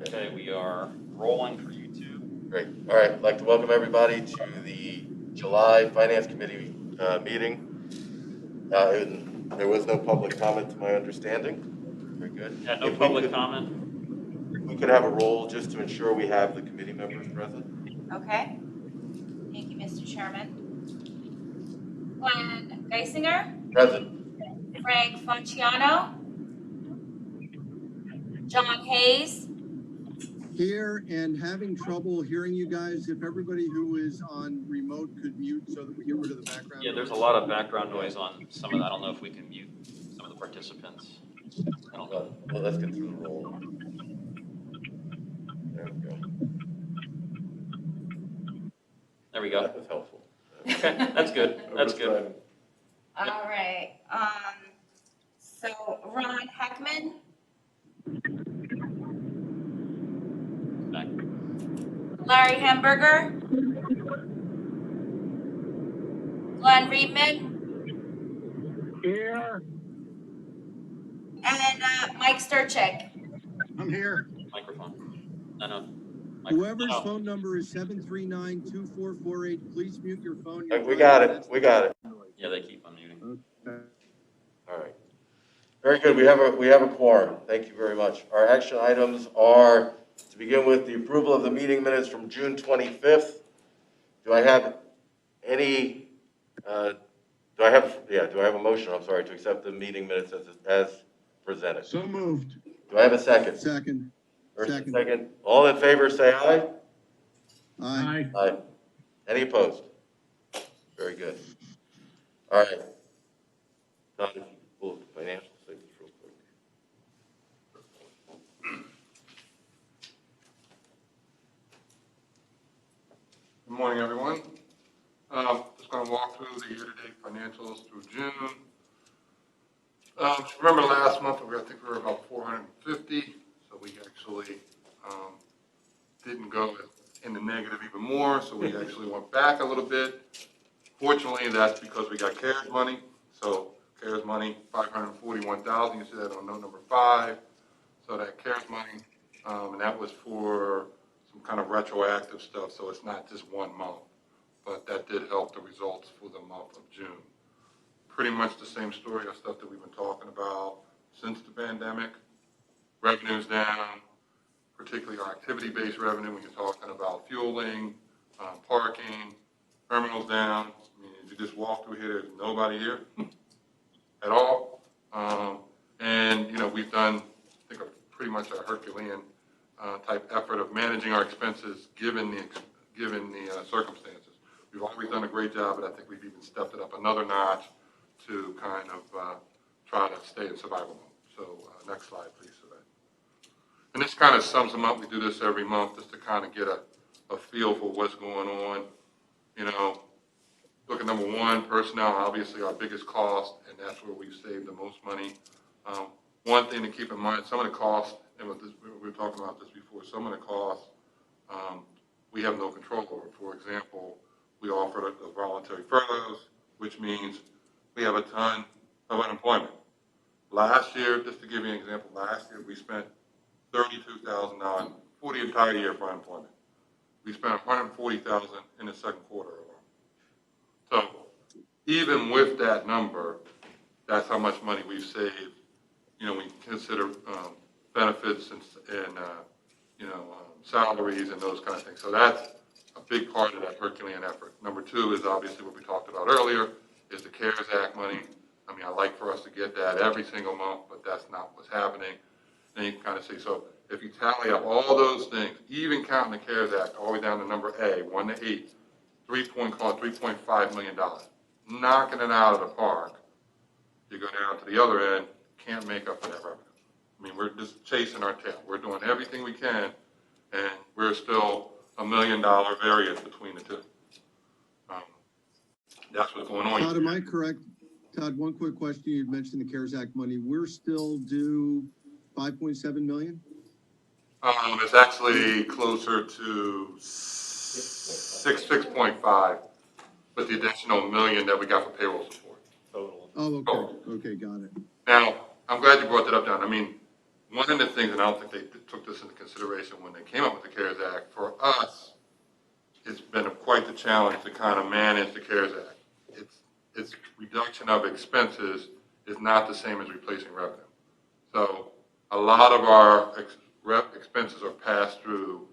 Okay, we are rolling for YouTube. Great. All right. I'd like to welcome everybody to the July Finance Committee meeting. There was no public comment to my understanding. Very good. Yeah, no public comment. We could have a roll just to ensure we have the committee members present. Okay. Thank you, Mr. Chairman. Glenn Geisinger, Present. Frank Fonciano, John Hayes, Here and having trouble hearing you guys. If everybody who is on remote could mute so that we get rid of the background. Yeah, there's a lot of background noise on some of that. I don't know if we can mute some of the participants. I don't know. Well, let's get through the roll. There we go. There we go. That was helpful. Okay, that's good. That's good. All right. So Ron Heckman, Back. Larry Hamburger, Glenn Reedman, Here. and Mike Sturchik. I'm here. Microphone. No. Whoever's No. phone number is 739-2448, please mute your phone. We got it. We got it. Yeah, they keep unmuting. Okay. All right. Very good. We have a quorum. Thank you very much. Our action items are, to begin with, the approval of the meeting minutes from June 25th. Do I have any? Do I have a motion? I'm sorry, to accept the meeting minutes as presented. So moved. Do I have a second? Second. First and second. All in favor, say aye. Aye. Aye. Any opposed? Very good. All right. Todd, if you could pull up the financial statements real quick. Good morning, everyone. Just going to walk through the year-to-date financials through June. Remember last month, I think we were about 450, so we actually didn't go in the negative even more, so we actually went back a little bit. Fortunately, that's because we got CARES money. So CARES money, $541,000. You see that on note number 5. So that CARES money, and that was for some kind of retroactive stuff, so it's not just 1 month. But that did help the results for the month of June. Pretty much the same story of stuff that we've been talking about since the pandemic. Revenue's down, particularly our activity-based revenue when you're talking about fueling, parking, terminals down. I mean, if you just walk through here, there's nobody here at all. And, we've done, I think, pretty much a Herculean type effort of managing our expenses given the circumstances. We've always done a great job, but I think we've even stepped it up another notch to kind of try to stay in survival mode. So next slide, please. And this kind of sums them up. We do this every month just to kind of get a feel for what's going on. Look at number 1, personnel, obviously our biggest cost, and that's where we've saved the most money. One thing to keep in mind, some of the costs, and we were talking about this before, some of the costs we have no control over. For example, we offered a voluntary furloughs, which means we have a ton of unemployment. Last year, just to give you an example, last year we spent $32,000 for the entire year for unemployment. We spent $140,000 in the second quarter alone. So even with that number, that's how much money we've saved. We consider benefits and salaries and those kind of things. So that's a big part of that Herculean effort. Number 2 is obviously what we talked about earlier, is the CARES Act money. I mean, I like for us to get that every single month, but that's not what's happening. And you can kind of see, so if you tally up all those things, even counting the CARES Act all the way down to number A, 1 to 8, $3.5 million. Knocking it out of the park. You go down to the other end, can't make up for that revenue. I mean, we're just chasing our tail. We're doing everything we can, and we're still $1 million variance between the two. That's what's going on. Todd, am I correct? Todd, one quick question. You mentioned the CARES Act money. We're still due $5.7 million? It's actually closer to 6.5, with the additional $1 million that we got for payroll support. Oh, okay. Okay, got it. Now, I'm glad you brought that up, Don. I mean, one of the things, and I don't think they took this into consideration when they came up with the CARES Act, for us, it's been quite the challenge to kind of manage the CARES Act. Its reduction of expenses is not the same as replacing revenue. So a lot of our expenses are passed through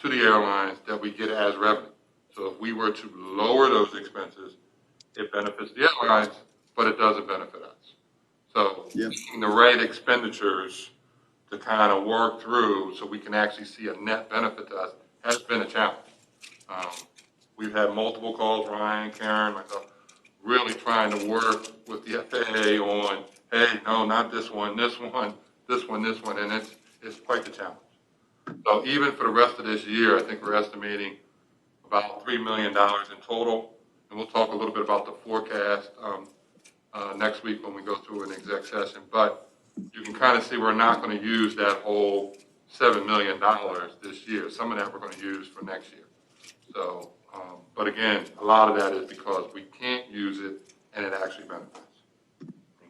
to the airlines that we get as revenue. So if we were to lower those expenses, it benefits the airlines, but it doesn't benefit us. So making the right expenditures to kind of work through so we can actually see a net benefit to us has been a challenge. We've had multiple calls, Ryan, Karen, myself, really trying to work with the FAA on, hey, no, not this one, this one, this one, this one, and it's quite the challenge. So even for the rest of this year, I think we're estimating about $3 million in total, and we'll talk a little bit about the forecast next week when we go through an exec session. But you can kind of see we're not going to use that whole $7 million this year. Some of that we're going to use for next year. So, but again, a lot of that is because we can't use it and it actually benefits.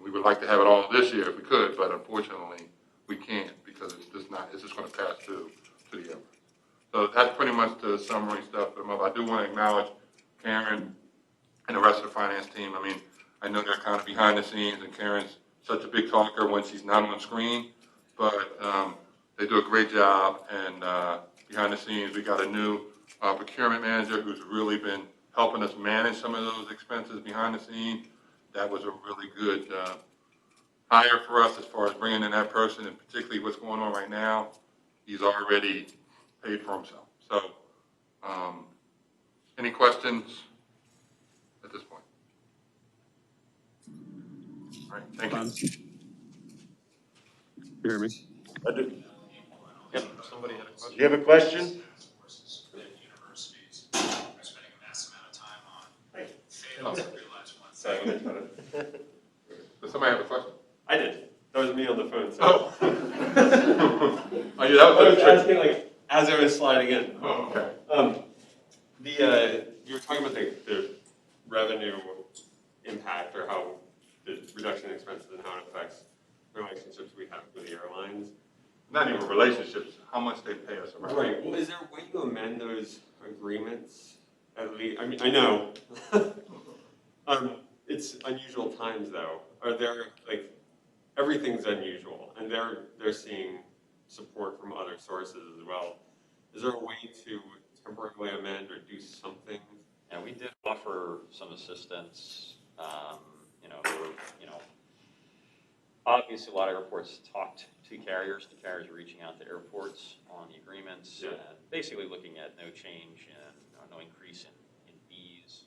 We would like to have it all this year if we could, but unfortunately we can't because it's just going to pass through to the airline. So that's pretty much the summary stuff. But I do want to acknowledge Karen and the rest of the finance team. I mean, I know they're kind of behind the scenes, and Karen's such a big talker when she's not on screen, but they do a great job. And behind the scenes, we got a new procurement manager who's really been helping us manage some of those expenses behind the scene. That was a really good hire for us as far as bringing in that person, and particularly what's going on right now. He's already paid for himself. So, any questions at this point? All right, thank you. You hear me? I do. Yep, somebody had a question. Do you have a question? Universities are spending a massive amount of time on fail to realize one thing. Does somebody have a question? I did. That was me on the phone. So. Oh. Oh, yeah, that I was was a trick. asking like as I was sliding in. Oh, okay. You were talking about the revenue impact or how the reduction in expenses and how it affects relationships we have with the airlines. Not even relationships, how much they pay us around. Right. Well, is there a way you amend those agreements? At least, I mean, I know. It's unusual times though. Are there like everything's unusual, and they're seeing support from other sources as well. Is there a way to temporarily amend or do something? And we did offer some assistance, obviously a lot of airports talked to carriers. The carriers are reaching out to airports on the agreements and basically looking at no change and no increase in fees,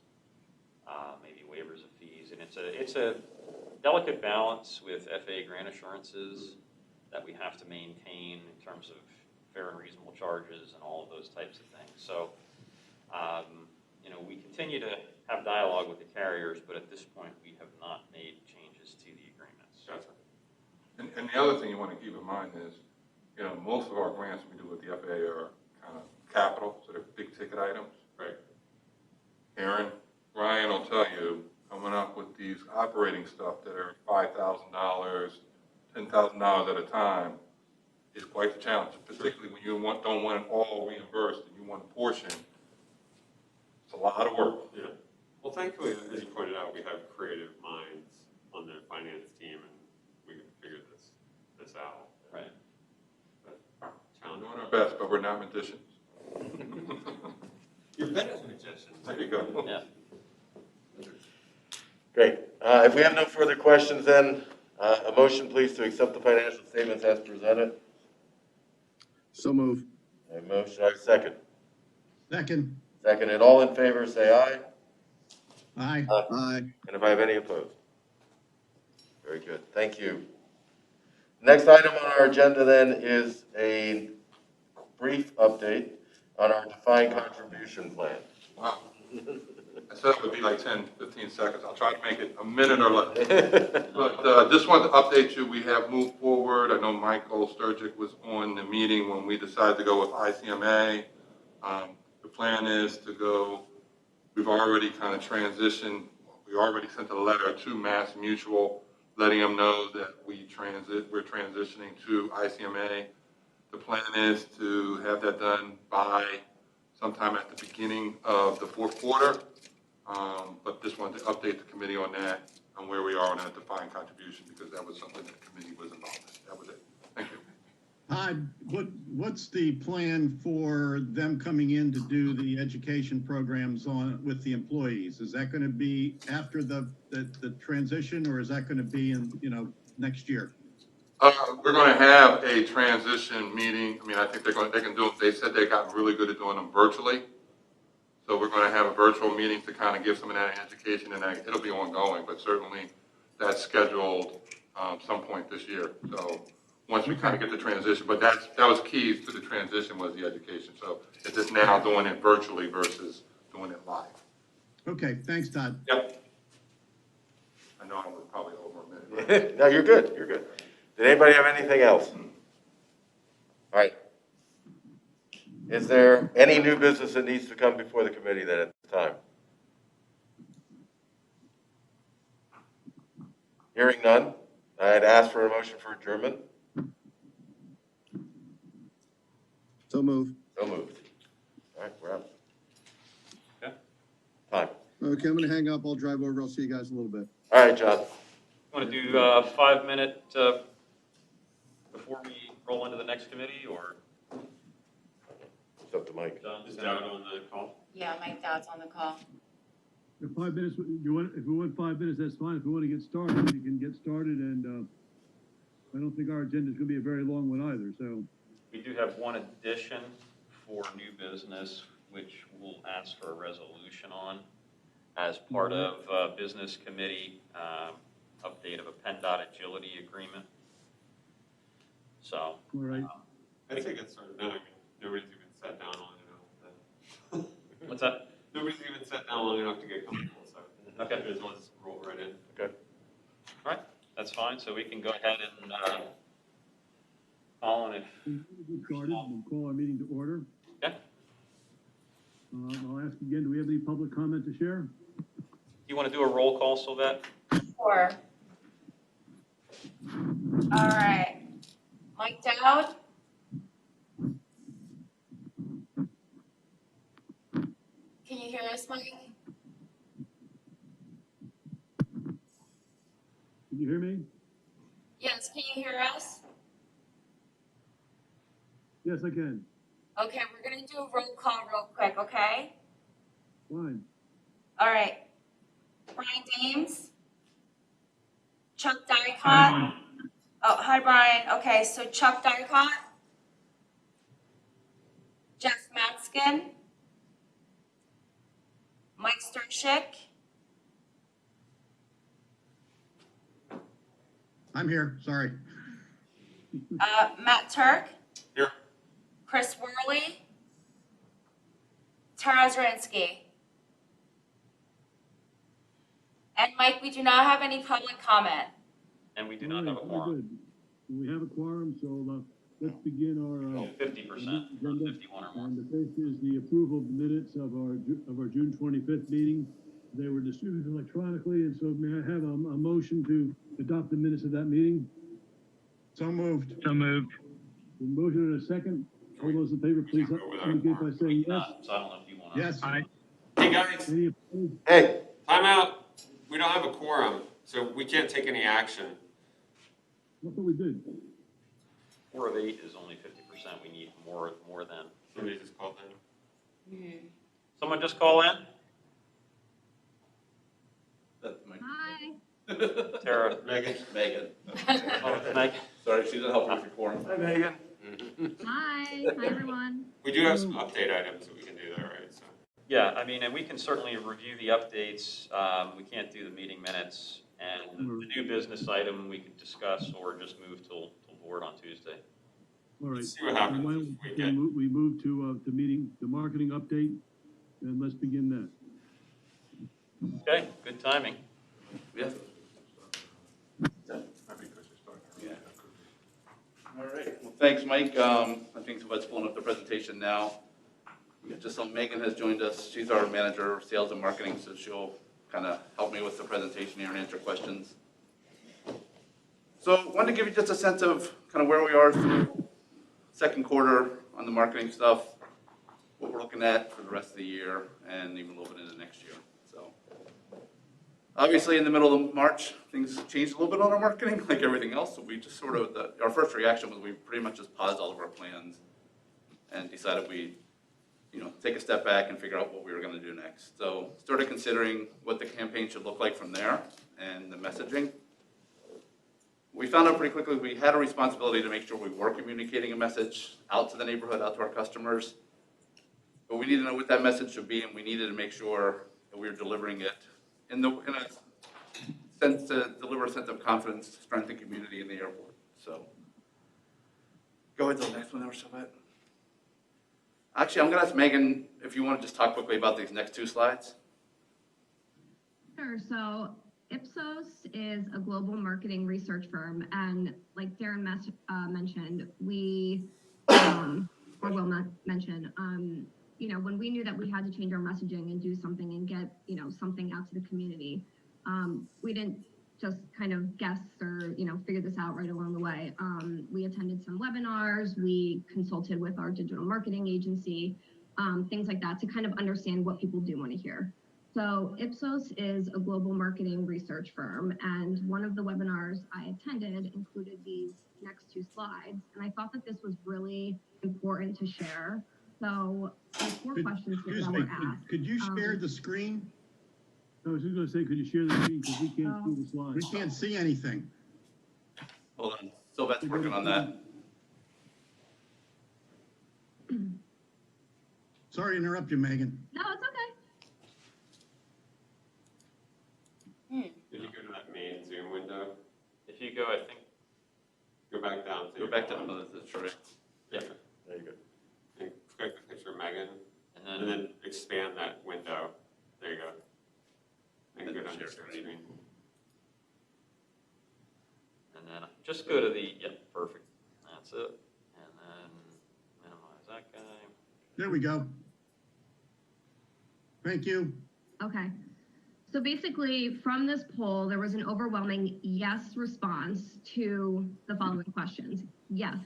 maybe waivers of fees. And it's a delicate balance with FAA grant assurances that we have to maintain in terms of fair and reasonable charges and all of those types of things. So, we continue to have dialogue with the carriers, but at this point, we have not made changes to the agreements. Gotcha. And the other thing you want to keep in mind is, most of our grants we do with the FAA are kind of capital, so they're big ticket items. Right. Aaron, Ryan will tell you, coming up with these operating stuff that are $5,000, $10,000 at a time is quite the challenge, particularly when you don't want it all reimbursed and you want a portion. It's a lot of work. Yeah. Well, thankfully, as you pointed out, we have creative minds on the finance team, and we can figure this out. Right. But We're challenging. doing our best, but we're not magicians. You're better than magicians. There you go. Yeah. Great. If we have no further questions, then a motion, please, to accept the financial statements as presented. So move. A motion, I have a second. Second. Second, and all in favor, say aye. Aye. Aye. Aye. And if I have any opposed? Very good, thank you. Next item on our agenda then is a brief update on our defined contribution plan. Wow. I said it would be like 10, 15 seconds. I'll try to make it a minute or less. But just wanted to update you. We have moved forward. I know Michael Sturgic was on the meeting when we decided to go with ICMA. The plan is to go, we've already kind of transitioned. We already sent a letter to Mass Mutual letting them know that we're transitioning to ICMA. The plan is to have that done by sometime at the beginning of the fourth quarter. But just wanted to update the committee on that, on where we are on that defined contribution, because that was something that the committee was involved in. That was it. Thank you. What's the plan for them coming in to do the education programs with the employees? Is that going to be after the transition, or is that going to be in, next year? We're going to have a transition meeting. I mean, I think they can do it. They said they got really good at doing them virtually. So we're going to have a virtual meeting to kind of give some of that education, and it'll be ongoing, but certainly that's scheduled some point this year. So once we kind of get the transition, but that was key to the transition, was the education. So it's just now doing it virtually versus doing it live. Okay, thanks, Todd. Yep. I know I was probably over a minute. No, you're good, you're good. Did anybody have anything else? All right. Is there any new business that needs to come before the committee then at this time? Hearing none, I'd ask for a motion for adjournment. So moved. So moved. All right, we're out. Okay. Time. Okay, I'm going to hang up. I'll drive over. I'll see you guys in a little bit. All right, John. Want to do a 5-minute before we roll into the next committee, or? It's up to Mike. Is Dowd on the call? Yeah, Mike Dowd's on the call. If 5 minutes, if we want 5 minutes, that's fine. If we want to get started, we can get started, and I don't think our agenda is going to be a very long one either, so. We do have one addition for new business, which we'll ask for a resolution on as part of business committee update of a PennDOT agility agreement. So. All right. I think it's sort of, no, I mean, nobody's even sat down long enough. What's that? Nobody's even sat down long enough to get comfortable, so. Okay. Just let's roll right in. Okay. All right, that's fine. So we can go ahead and Colin, if Get started, we'll call our meeting to order. Okay. I'll ask again, do we have any public comment to share? you want to do a roll call, Sylvette? Sure. All right. Mike Dowd? Can you hear us, Mike? Can you hear me? Yes, can you hear us? Yes, I can. Okay, we're gonna do a roll call real quick, okay? Fine. All right. Brian Dames? Chuck Dicott? Oh, hi, Brian. Okay, so Chuck Dicott? Jeff Matskin? Mike Stershik? I'm here, sorry. Matt Turk? Here. Chris Worley? Tara Zirinsky? And Mike, we do not have any public comment. And we do not have a All right, quorum. good. We have a quorum, so let's begin our. 50%, not 51 or more. And the first is the approval of the minutes of our June 25th meeting. They were distributed electronically, and so may I have a motion to adopt the minutes of that meeting? So moved. So moved. A motion and a second. All those in favor, please indicate by saying yes. So I don't know if you want to. Yes. Hey, guys, Any opposed? Hey, time out. We don't have a quorum, so we can't take any action. I thought we did. 4 of 8 is only 50%. We need more than. Somebody just called in. Someone just call in? Hi. Tara. Megan. Oh, Meg. Sorry, she's gonna help you with your quorum. hi Megan. Hi. Hi, everyone. We do have some update items that we can do there, right? So. Yeah, I mean, and we can certainly review the updates. We can't do the meeting minutes. And the new business item we could discuss or just move till board on Tuesday. All right. Let's see what happens Why this don't weekend. we move to the marketing update, and let's begin that. Okay, good timing. Yeah. All right, well, thanks, Mike. I think let's pull up the presentation now. Just so Megan has joined us. She's our manager of sales and marketing, so she'll kind of help me with the presentation here and answer questions. So wanted to give you just a sense of kind of where we are through second quarter on the marketing stuff, what we're looking at for the rest of the year, and even a little bit into next year. So obviously in the middle of March, things changed a little bit on our marketing, like everything else. So we just sort of, our first reaction was we pretty much just paused all of our plans and decided we, take a step back and figure out what we were gonna do next. So started considering what the campaign should look like from there and the messaging. We found out pretty quickly we had a responsibility to make sure we were communicating a message out to the neighborhood, out to our customers. But we needed to know what that message should be, and we needed to make sure that we were delivering it in a sense to deliver a sense of confidence, strength, and community in the airport. So go ahead to the next one there, Sylvette. Actually, I'm gonna ask Megan if you want to just talk quickly about these next two slides. Sure. So IPSOS is a global marketing research firm, and like Darren mentioned, we or Will mention, when we knew that we had to change our messaging and do something and get something out to the community, we didn't just kind of guess or figure this out right along the way. We attended some webinars, we consulted with our digital marketing agency, things like that to kind of understand what people do want to hear. So IPSOS is a global marketing research firm, and one of the webinars I attended included these next two slides, and I thought that this was really important to share. So there's four questions here that were asked. Could you share the screen? I was just gonna say, could you share the screen, because we can't see the slides. We can't see anything. Hold on, Sylvette's working on that. Sorry to interrupt you, Megan. No, it's okay. Did you go to that main Zoom window? If you go, I think, Go back down to. Go back to that's right. yeah, There you go. And click the picture of Megan, and and then, then expand that window. There you go. And go down to Share share screen. screen. and then just go to the, perfect, that's it. And then minimize that guy. There we go. Thank you. Okay. So basically, from this poll, there was an overwhelming yes response to the following questions. Yes,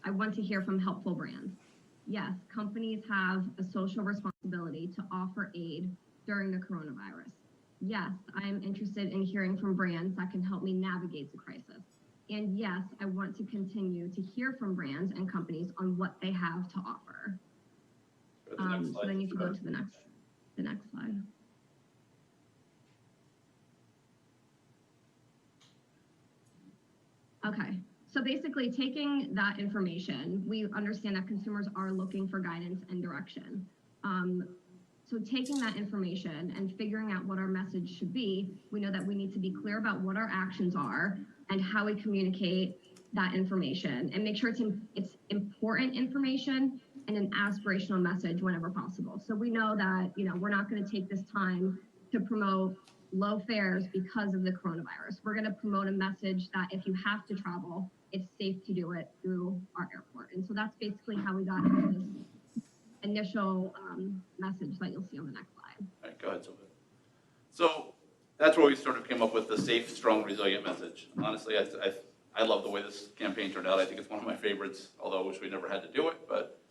I want to hear from helpful brands. Yes, companies have a social responsibility to offer aid during the coronavirus. Yes, I am interested in hearing from brands that can help me navigate the crisis. And yes, I want to continue to hear from brands and companies on what they have to offer. Go to the next So slide. then you can go to the next slide. Okay, so basically taking that information, we understand that consumers are looking for guidance and direction. So taking that information and figuring out what our message should be, we know that we need to be clear about what our actions are and how we communicate that information and make sure it's important information and an aspirational message whenever possible. So we know that, we're not going to take this time to promote low fares because of the coronavirus. We're going to promote a message that if you have to travel, it's safe to do it through our airport. And so that's basically how we got into this initial message that you'll see on the next slide. All right, go ahead, Sylvette. So that's where we sort of came up with the safe, strong, resilient message. Honestly, I love the way this campaign turned out. I think it's one of my favorites, although I wish we never had to do it, but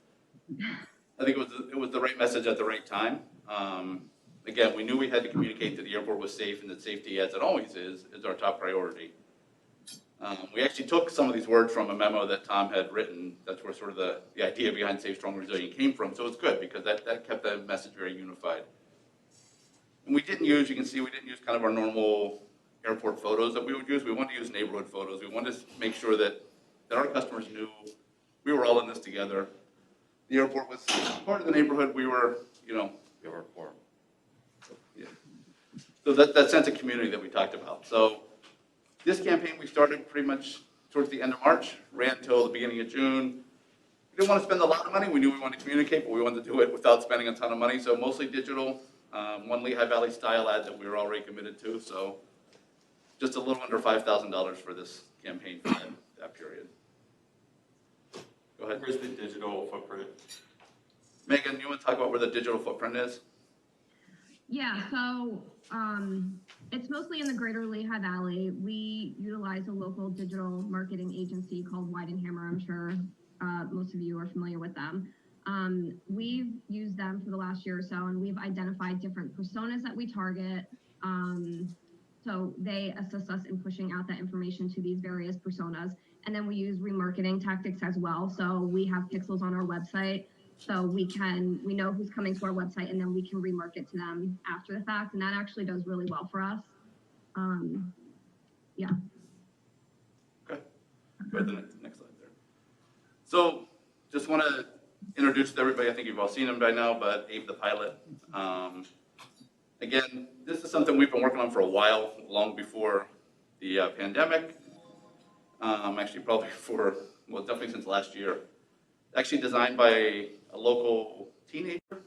I think it was the right message at the right time. Again, we knew we had to communicate that the airport was safe and that safety, as it always is our top priority. We actually took some of these words from a memo that Tom had written. That's where sort of the idea behind Safe, Strong, Resilient came from. So it's good because that kept the message very unified. And you can see we didn't use kind of our normal airport photos that we would use. We wanted to use neighborhood photos. We wanted to make sure that our customers knew we were all in this together. The airport was part of the neighborhood. We were for. Yeah. So that sense of community that we talked about. So this campaign we started pretty much towards the end of March, ran till the beginning of June. We didn't want to spend a lot of money. We knew we wanted to communicate, but we wanted to do it without spending a ton of money. So mostly digital, one Lehigh Valley style ad that we were already committed to. So just a little under $5,000 for this campaign for that period. Go ahead. Where's the digital footprint? Megan, you want to talk about where the digital footprint is? Yeah, so it's mostly in the greater Lehigh Valley. We utilize a local digital marketing agency called Wide and Hammer. I'm sure most of you are familiar with them. We've used them for the last year or so, and we've identified different personas that we target. So they assist us in pushing out that information to these various personas. And then we use remarketing tactics as well. So we have pixels on our website. So we know who's coming to our website, and then we can remarket to them after the fact. And that actually does really well for us. Yeah. Okay, go ahead to the next slide there. So just want to introduce to everybody, I think you've all seen him by now, but Abe the Pilot. Again, this is something we've been working on for a while, long before the pandemic. Actually probably definitely since last year. Actually designed by a local teenager.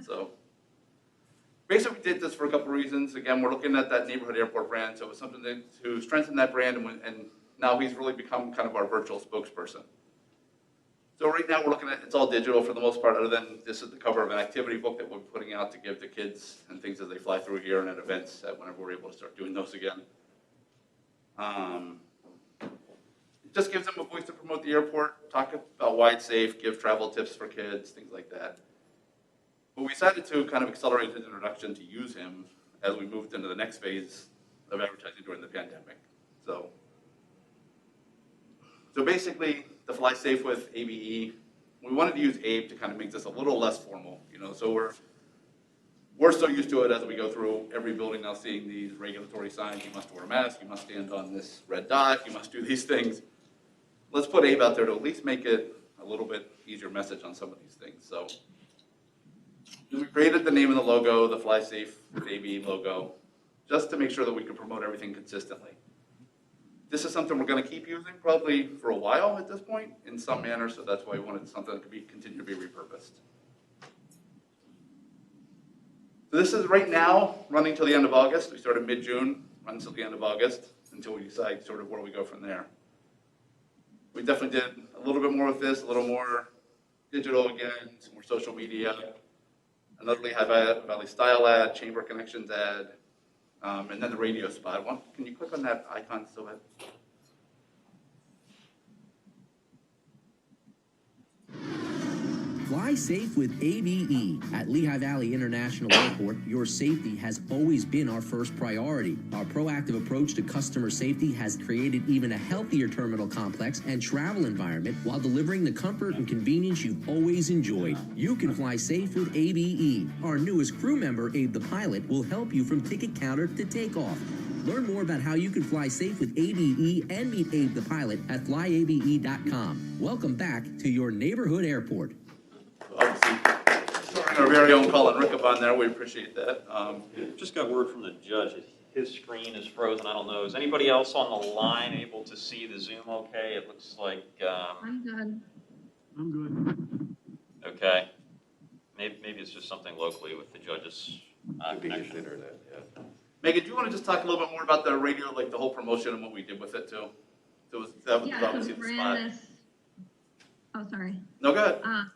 So basically we did this for a couple of reasons. Again, we're looking at that neighborhood airport brand, so it was something to strengthen that brand, and now he's really become kind of our virtual spokesperson. So right now we're looking at, it's all digital for the most part, other than this is the cover of an activity book that we're putting out to give to kids and things as they fly through here and at events whenever we're able to start doing those again. It just gives them a voice to promote the airport, talk about why it's safe, give travel tips for kids, things like that. But we decided to kind of accelerate his introduction to use him as we moved into the next phase of advertising during the pandemic. So basically, the Fly Safe with ABE, we wanted to use Abe to kind of make this a little less formal, so we're so used to it as we go through every building now, seeing these regulatory signs. You must wear a mask, you must stand on this red dot, you must do these things. Let's put Abe out there to at least make it a little bit easier message on some of these things. So we created the name and the logo, the Fly Safe with ABE logo, just to make sure that we could promote everything consistently. This is something we're going to keep using probably for a while at this point in some manner, so that's why we wanted something that could continue to be repurposed. So this is right now running till the end of August. We started mid-June, runs till the end of August until we decide sort of where we go from there. We definitely did a little bit more with this, a little more digital again, some more social media, another Lehigh Valley style ad, chamber connections ad, and then the radio spot. Can you click on that icon so that? Fly safe with ABE. At Lehigh Valley International Airport, your safety has always been our first priority. Our proactive approach to customer safety has created even a healthier terminal complex and travel environment while delivering the comfort and convenience you've always enjoyed. You can fly safe with ABE. Our newest crew member, Abe the Pilot, will help you from ticket counter to takeoff. Learn more about how you can fly safe with ABE and meet Abe the Pilot at flyabe.com. Welcome back to your neighborhood airport. Obviously, our very own Colin Rickabon there, we appreciate that. Just got word from the judge that his screen is frozen. I don't know. Is anybody else on the line able to see the Zoom okay? It looks like... I'm good. I'm good. Okay. Maybe it's just something locally with the judge's connection. Internet, yeah. Megan, do you want to just talk a little bit more about the radio, like the whole promotion and what we did with it too? That was obviously the spot. Oh, sorry. No, go ahead.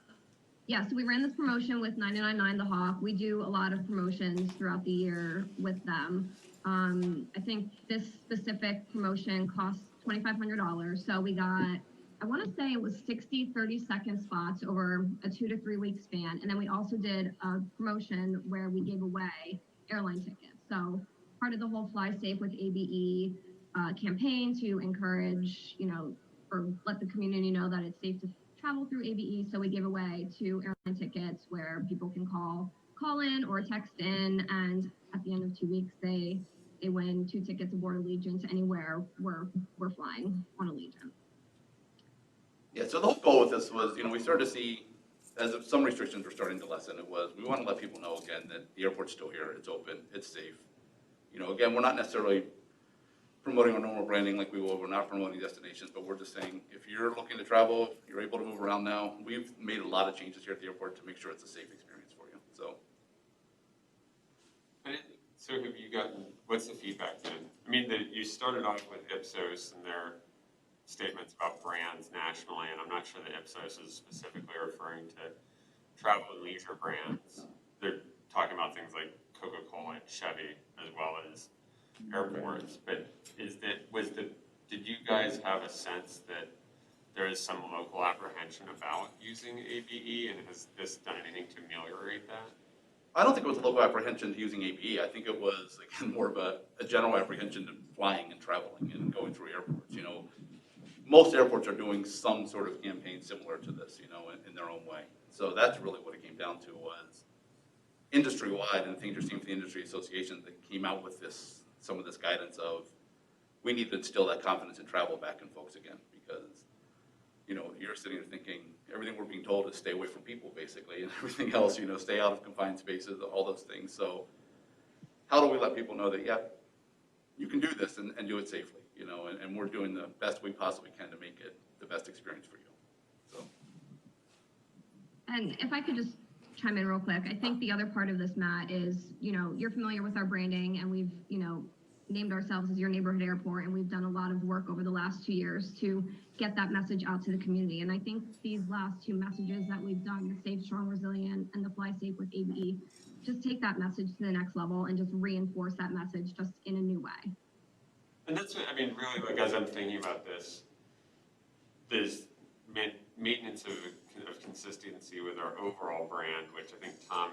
Yeah, so we ran this promotion with 99.9 The Hawk. We do a lot of promotions throughout the year with them. I think this specific promotion cost $2,500. So we got, I want to say it was 60 30-second spots over a 2 to 3 week span. And then we also did a promotion where we gave away airline tickets. So part of the whole Fly Safe with ABE campaign to encourage, or let the community know that it's safe to travel through ABE. So we gave away 2 airline tickets where people can call in or text in, and at the end of 2 weeks, they win 2 tickets aboard Allegiant to anywhere we're flying on Allegiant. Yeah, so the whole goal with this was, we started to see, as some restrictions were starting to lessen, we want to let people know again that the airport's still here, it's open, it's safe. Again, we're not necessarily promoting our normal branding like we will. We're not promoting destinations, but we're just saying, if you're looking to travel, you're able to move around now. We've made a lot of changes here at the airport to make sure it's a safe experience for you. So have you gotten, what's the feedback then? I mean, you started off with IPSOS and their statements about brands nationally, and I'm not sure that IPSOS is specifically referring to travel and leisure brands. They're talking about things like Coca-Cola and Chevy as well as airports. But did you guys have a sense that there is some local apprehension about using ABE, and has this done anything to ameliorate that? I don't think it was a local apprehension to using ABE. I think it was, again, more of a general apprehension to flying and traveling and going through airports. Most airports are doing some sort of campaign similar to this, in their own way. So that's really what it came down to, was industry-wide, and things you're seeing from the industry associations that came out with some of this guidance of, we need to instill that confidence in travel back in folks again, because you're sitting there thinking everything we're being told is stay away from people, basically, and everything else, stay out of confined spaces, all those things. So how do we let people know that, yeah, you can do this and do it safely, and we're doing the best we possibly can to make it the best experience for you. So. And if I could just chime in real quick, I think the other part of this, Matt, is, you're familiar with our branding, and we've, named ourselves as your neighborhood airport, and we've done a lot of work over the last 2 years to get that message out to the community. And I think these last 2 messages that we've done, the Safe, Strong, Resilient, and the Fly Safe with ABE, just take that message to the next level and just reinforce that message just in a new way. And that's, really, as I'm thinking about this, there's maintenance of consistency with our overall brand, which I think Tom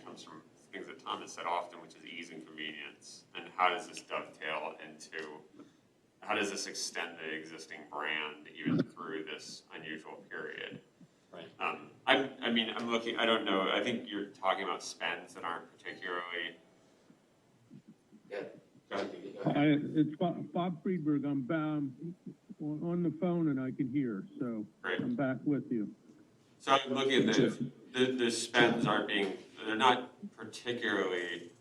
comes from things that Tom has said often, which is ease and convenience. And how does this dovetail into, how does this extend the existing brand even through this unusual period? Right. I'm looking, I don't know, I think you're talking about spends that aren't particularly. It's Bob Friedberg. I'm on the phone and I can hear, so Great. I'm back with you. So I'm looking at the spends they're not particularly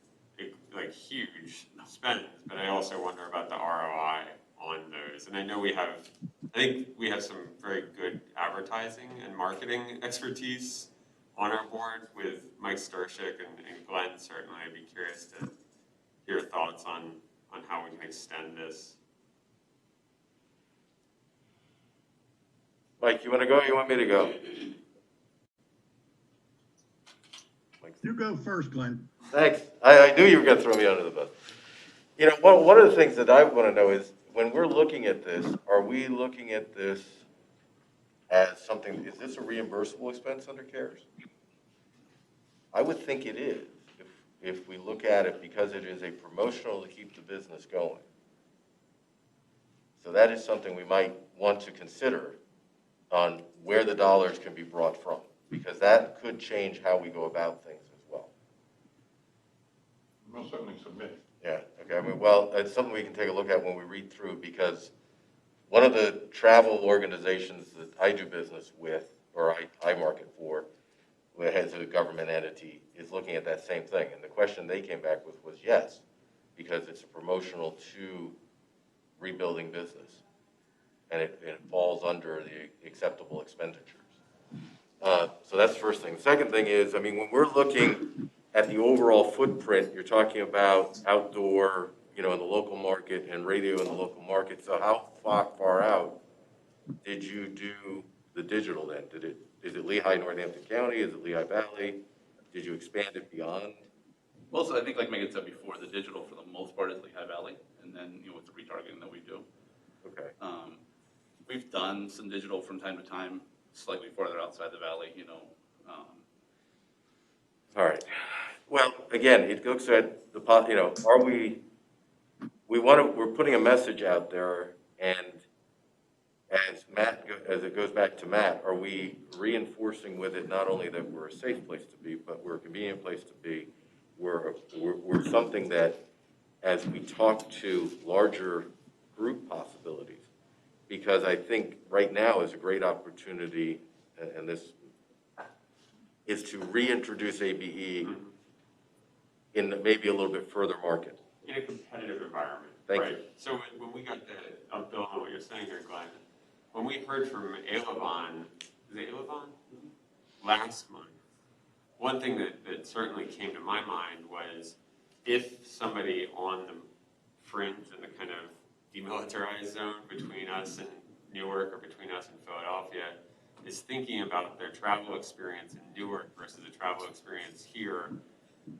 huge spends, but I also wonder about the ROI on those. And I know I think we have some very good advertising and marketing expertise on our board with Mike Stershik and Glenn. Certainly, I'd be curious to hear thoughts on how we can extend this. Mike, you want to go or you want me to go? You go first, Glenn. Thanks. I knew you were going to throw me under the bus. One of the things that I want to know is, when we're looking at this, are we looking at this as something, is this a reimbursable expense under CARES? I would think it is, if we look at it, because it is a promotional to keep the business going. So that is something we might want to consider on where the dollars can be brought from, because that could change how we go about things as well. Most certainly submit. Yeah, okay, well, it's something we can take a look at when we read through, because one of the travel organizations that I do business with, or I market for, as a government entity, is looking at that same thing. And the question they came back with was yes, because it's a promotional to rebuilding business. And it falls under the acceptable expenditures. So that's the first thing. The second thing is, when we're looking at the overall footprint, you're talking about outdoor, in the local market, and radio in the local market. So how far out did you do the digital then? Is it Lehigh, Northampton County? Is it Lehigh Valley? Did you expand it beyond? Most, I think, like Megan said before, the digital for the most part is Lehigh Valley, and then with the retargeting that we do. Okay. We've done some digital from time to time, slightly farther outside the valley, All right. Well, again, it looks at the, are we're putting a message out there, and as it goes back to Matt, are we reinforcing with it not only that we're a safe place to be, but we're a convenient place to be? We're something that, as we talk to larger group possibilities, because I think right now is a great opportunity, and this is to reintroduce ABE in maybe a little bit further market. In a competitive environment. Thank right? you. So when we got I'll build on what you're saying here, Glenn. When we heard from Alevon, last month, one thing that certainly came to my mind was, if somebody on the fringe in the kind of demilitarized zone between us and Newark, or between us and Philadelphia, is thinking about their travel experience in Newark versus a travel experience here,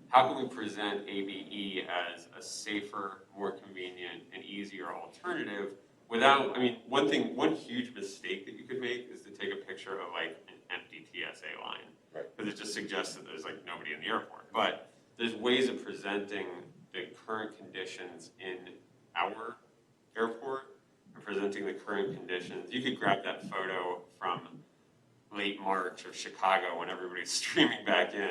how can we present ABE as a safer, more convenient, and easier alternative without, I mean, one huge mistake that you could make is to take a picture of like an empty TSA line. Right. Because it just suggests that there's like nobody in the airport. But there's ways of presenting the current conditions in our airport and presenting the current conditions. You could grab that photo from late March of Chicago when everybody's streaming back in.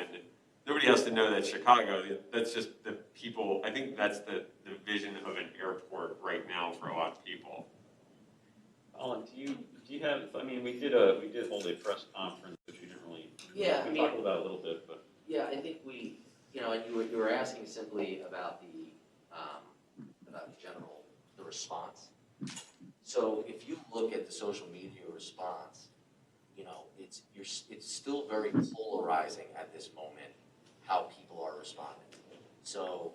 Nobody has to know that's Chicago. That's just the people. I think that's the vision of an airport right now for a lot of people. Alan, do you have, I mean, we did hold a press conference, which we didn't really, Yeah, we talked about it a little bit, but. Yeah, I think we, and you were asking simply about the general, the response. So if you look at the social media response, it's still very polarizing at this moment how people are responding. So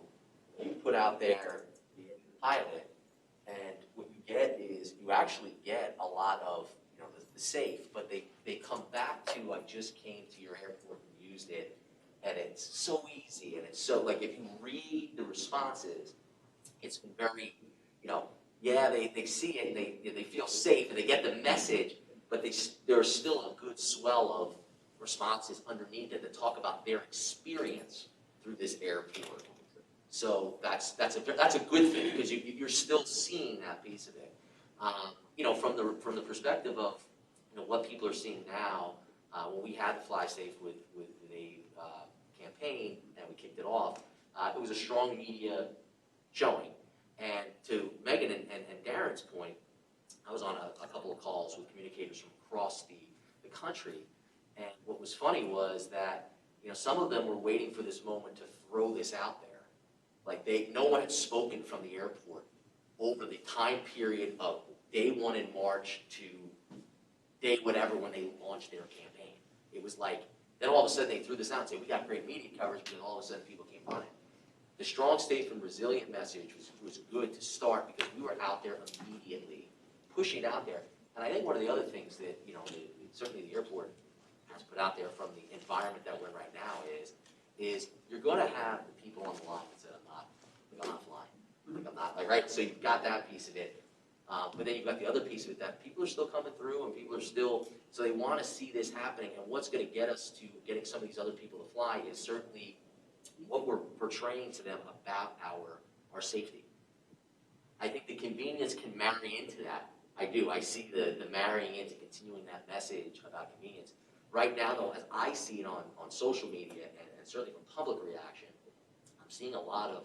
you put out there the pilot, and what you get is you actually get a lot of the safe, but they come back to, I just came to your airport and used it, and it's so easy, and it's so, like, if you read the responses, it's very, yeah, they see it, and they feel safe, and they get the message, but there's still a good swell of responses underneath it that talk about their experience through this airport. So that's a good thing, because you're still seeing that piece of it. From the perspective of what people are seeing now, when we had the Fly Safe with a campaign and we kicked it off, it was a strong media showing. And to Megan and Darren's point, I was on a couple of calls with communicators from across the country, and what was funny was that some of them were waiting for this moment to throw this out there. Like no one had spoken from the airport over the time period of day 1 in March to day whatever when they launched their campaign. It was like, then all of a sudden they threw this out and said, we got great media coverage, but then all of a sudden people came running. The strong, safe, and resilient message was good to start because we were out there immediately, pushing it out there. And I think one of the other things that, certainly the airport has put out there from the environment that we're in right now is you're going to have the people on the line that said, I'm not flying. Right? So you've got that piece of it. But then you've got the other piece of it that people are still coming through and people are still, so they want to see this happening. And what's going to get us to getting some of these other people to fly is certainly what we're portraying to them about our safety. I think the convenience can marry into that. I do. I see the marrying into continuing that message about convenience. Right now, though, as I see it on social media and certainly from public reaction, I'm seeing a lot of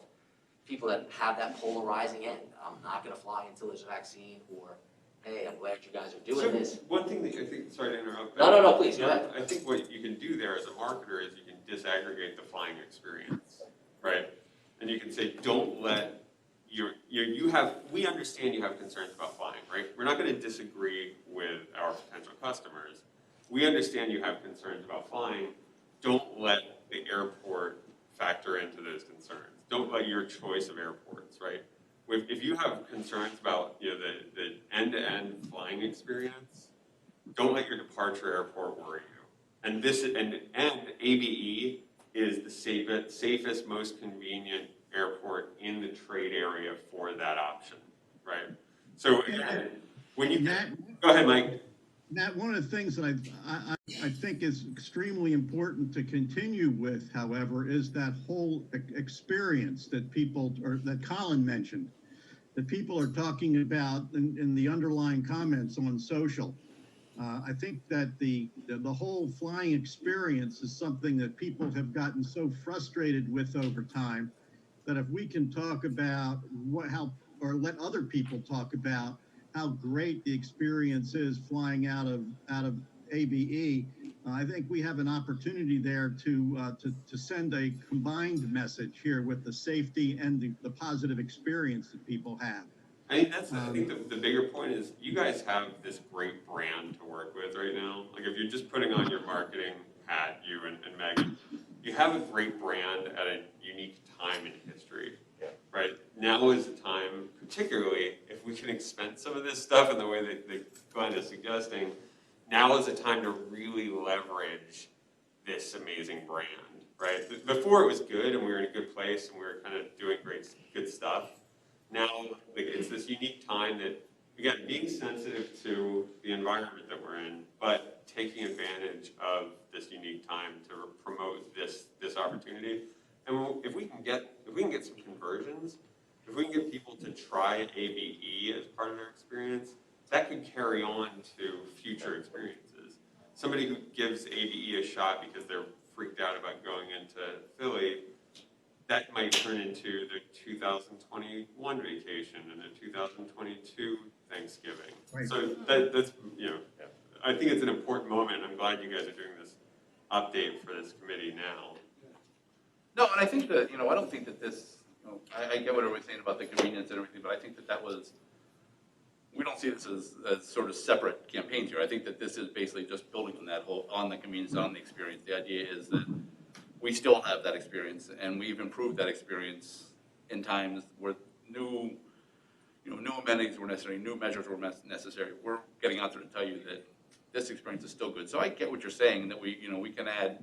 people that have that polarizing end. I'm not going to fly until there's a vaccine, or, hey, I'm glad you guys are doing this. One thing that I think, sorry to interrupt. No, please, go ahead. I think what you can do there as a marketer is you can disaggregate the flying experience, right? And you can say, don't let we understand you have concerns about flying, right? We're not going to disagree with our potential customers. We understand you have concerns about flying. Don't let the airport factor into those concerns. Don't let your choice of airports, right? If you have concerns about the end-to-end flying experience, don't let your departure airport worry you. And ABE is the safest, most convenient airport in the trade area for that option, right? So again, when you go ahead, Mike. Matt, one of the things that I think is extremely important to continue with, however, is that whole experience that that Colin mentioned, that people are talking about in the underlying comments on social. I think that the whole flying experience is something that people have gotten so frustrated with over time that if we can talk about or let other people talk about how great the experience is flying out of ABE, I think we have an opportunity there to send a combined message here with the safety and the positive experience that people have. I think the bigger point is you guys have this great brand to work with right now. Like if you're just putting on your marketing hat, you and Megan, you have a great brand at a unique time in history. Yeah. Right? Now is the time, particularly if we can expense some of this stuff in the way that Glenn is suggesting, now is the time to really leverage this amazing brand, right? Before it was good and we were in a good place and we were kind of doing good stuff. Now, like, it's this unique time that, again, being sensitive to the environment that we're in, but taking advantage of this unique time to promote this opportunity. And if we can get some conversions, if we can get people to try ABE as part of their experience, that could carry on to future experiences. Somebody who gives ABE a shot because they're freaked out about going into Philly, that might turn into the 2021 vacation and the 2022 Thanksgiving. Right. So that's, I think it's an important moment. I'm glad you guys are doing this update for this committee now. No, and I think that, I don't think that this, I get what everybody's saying about the convenience and everything, but I think that was, we don't see this as sort of separate campaigns here. I think that this is basically just building on that on the convenience, on the experience. The idea is that we still have that experience, and we've improved that experience in times where new amenities were necessary, new measures were necessary. We're getting out there to tell you that this experience is still good. So I get what you're saying, that we can add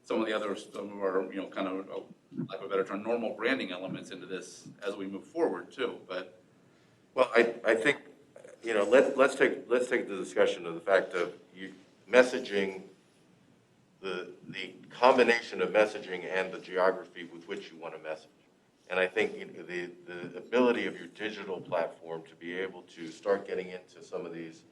some of our, kind of, lack of a better term, normal branding elements into this as we move forward too. But Well, I think, let's take the discussion of the fact of messaging, the combination of messaging and the geography with which you want to message. And I think the ability of your digital platform to be able to start getting into some of these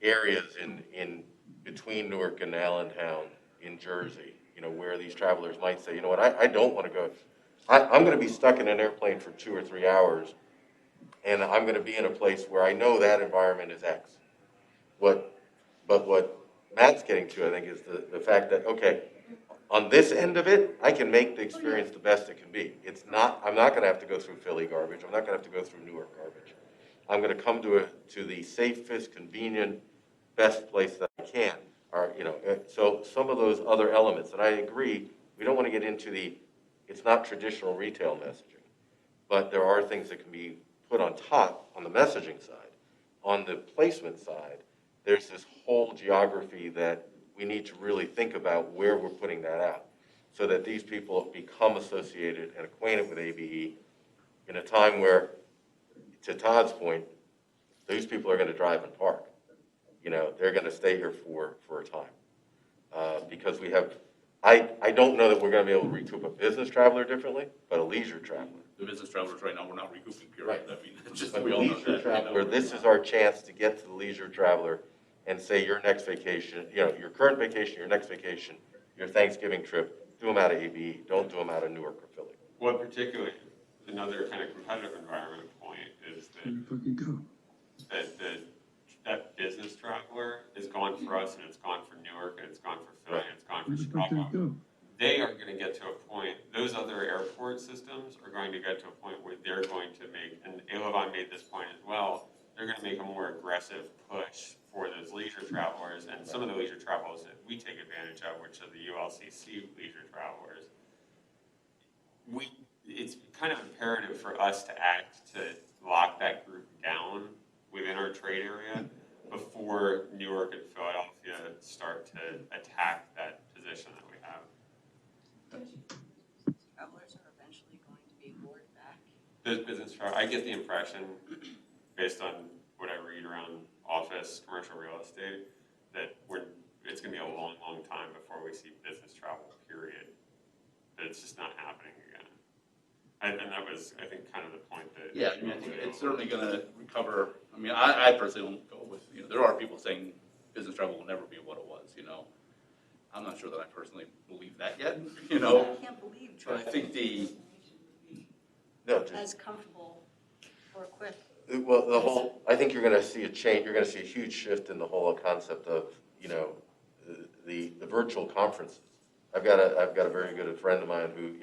areas in between Newark and Allentown in Jersey, where these travelers might say, you know what, I don't want to go. I'm going to be stuck in an airplane for 2 or 3 hours, and I'm going to be in a place where I know that environment is X. But what Matt's getting to, I think, is the fact that, okay, on this end of it, I can make the experience the best it can be. I'm not going to have to go through Philly garbage. I'm not going to have to go through Newark garbage. I'm going to come to the safest, convenient, best place that I can. So some of those other elements, and I agree, we don't want to get into it's not traditional retail messaging, but there are things that can be put on top on the messaging side. On the placement side, there's this whole geography that we need to really think about where we're putting that out, so that these people become associated and acquainted with ABE in a time where, to Todd's point, these people are going to drive and park. They're going to stay here for a time. Because I don't know that we're going to be able to recoup a business traveler differently, but a leisure traveler. the business travelers right now, we're not recouping, period. Right. I mean, just, But we all know leisure that. traveler, this is our chance to get to the leisure traveler and say your next vacation, your current vacation, your next vacation, your Thanksgiving trip, do them out of ABE, don't do them out of Newark or Philly. Well, particularly, another kind of competitive environment point is that business traveler is gone for us, and it's gone for Newark, and it's gone for Philly, and it's gone for Chicago. They are going to get to a point, those other airport systems are going to get to a point where they're going to make, and Elevon made this point as well, they're going to make a more aggressive push for those leisure travelers, and some of the leisure travelers that we take advantage of, which are the ULCC leisure travelers. It's kind of imperative for us to act to lock that group down within our trade area before Newark and Philadelphia start to attack that position that we have. Travelers are eventually going to be lured back. Those business travel, I get the impression, based on what I read around office, commercial real estate, that it's going to be a long, long time before we see business travel, period. But it's just not happening again. And that was, I think, kind of the point that... Yeah, I mean, I think it's certainly going to recover. I mean, I personally don't go with, there are people saying business travel will never be what it was, I'm not sure that I personally believe that yet, I can't believe But I think as comfortable or quick. Well, I think you're going to see a change. You're going to see a huge shift in the whole concept of, the virtual conferences. I've got a very good friend of mine who,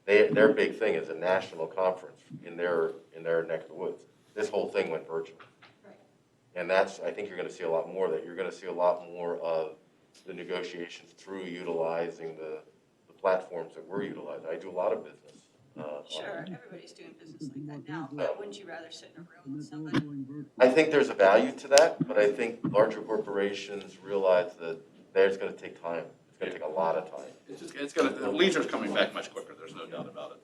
their big thing is a national conference in their neck of the woods. This whole thing went virtual. Right. And I think you're going to see a lot more of that. You're going to see a lot more of the negotiations through utilizing the platforms that we're utilizing. I do a lot of business. Sure, everybody's doing business like that now, but wouldn't you rather sit in a room with somebody? I think there's a value to that, but I think larger corporations realize that it's going to take time. It's gonna take a lot of time. The leisure's coming back much quicker, there's no doubt about it,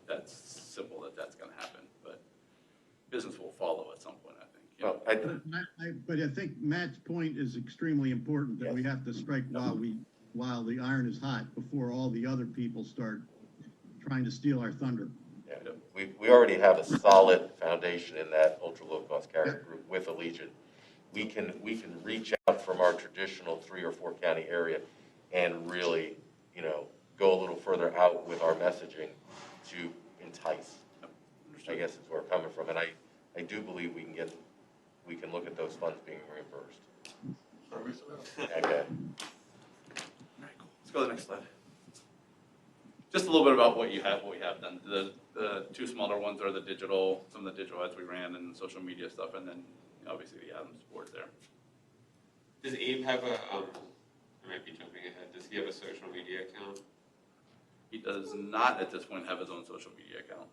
that's simple, that's gonna happen, but business will follow at some point, I think. You know. Well, But I think Matt's point is extremely important, that we have to strike while the iron is hot, before all the other people start trying to steal our thunder. yeah, we already have a solid foundation in that ultra-low-cost carrier group with Allegiant. We can reach out from our traditional 3 or 4 county area and really, go a little further out with our messaging to entice. I guess is where we're coming from, and I do believe we can look at those funds being reimbursed. Okay. Let's go to the next slide. Just a little bit about what we have done. The 2 smaller ones are some of the digital ads we ran and social media stuff, and then obviously the Adams board there. Does Abe have I might be jumping ahead, does he have a social media account? He does not at this point have his own social media account.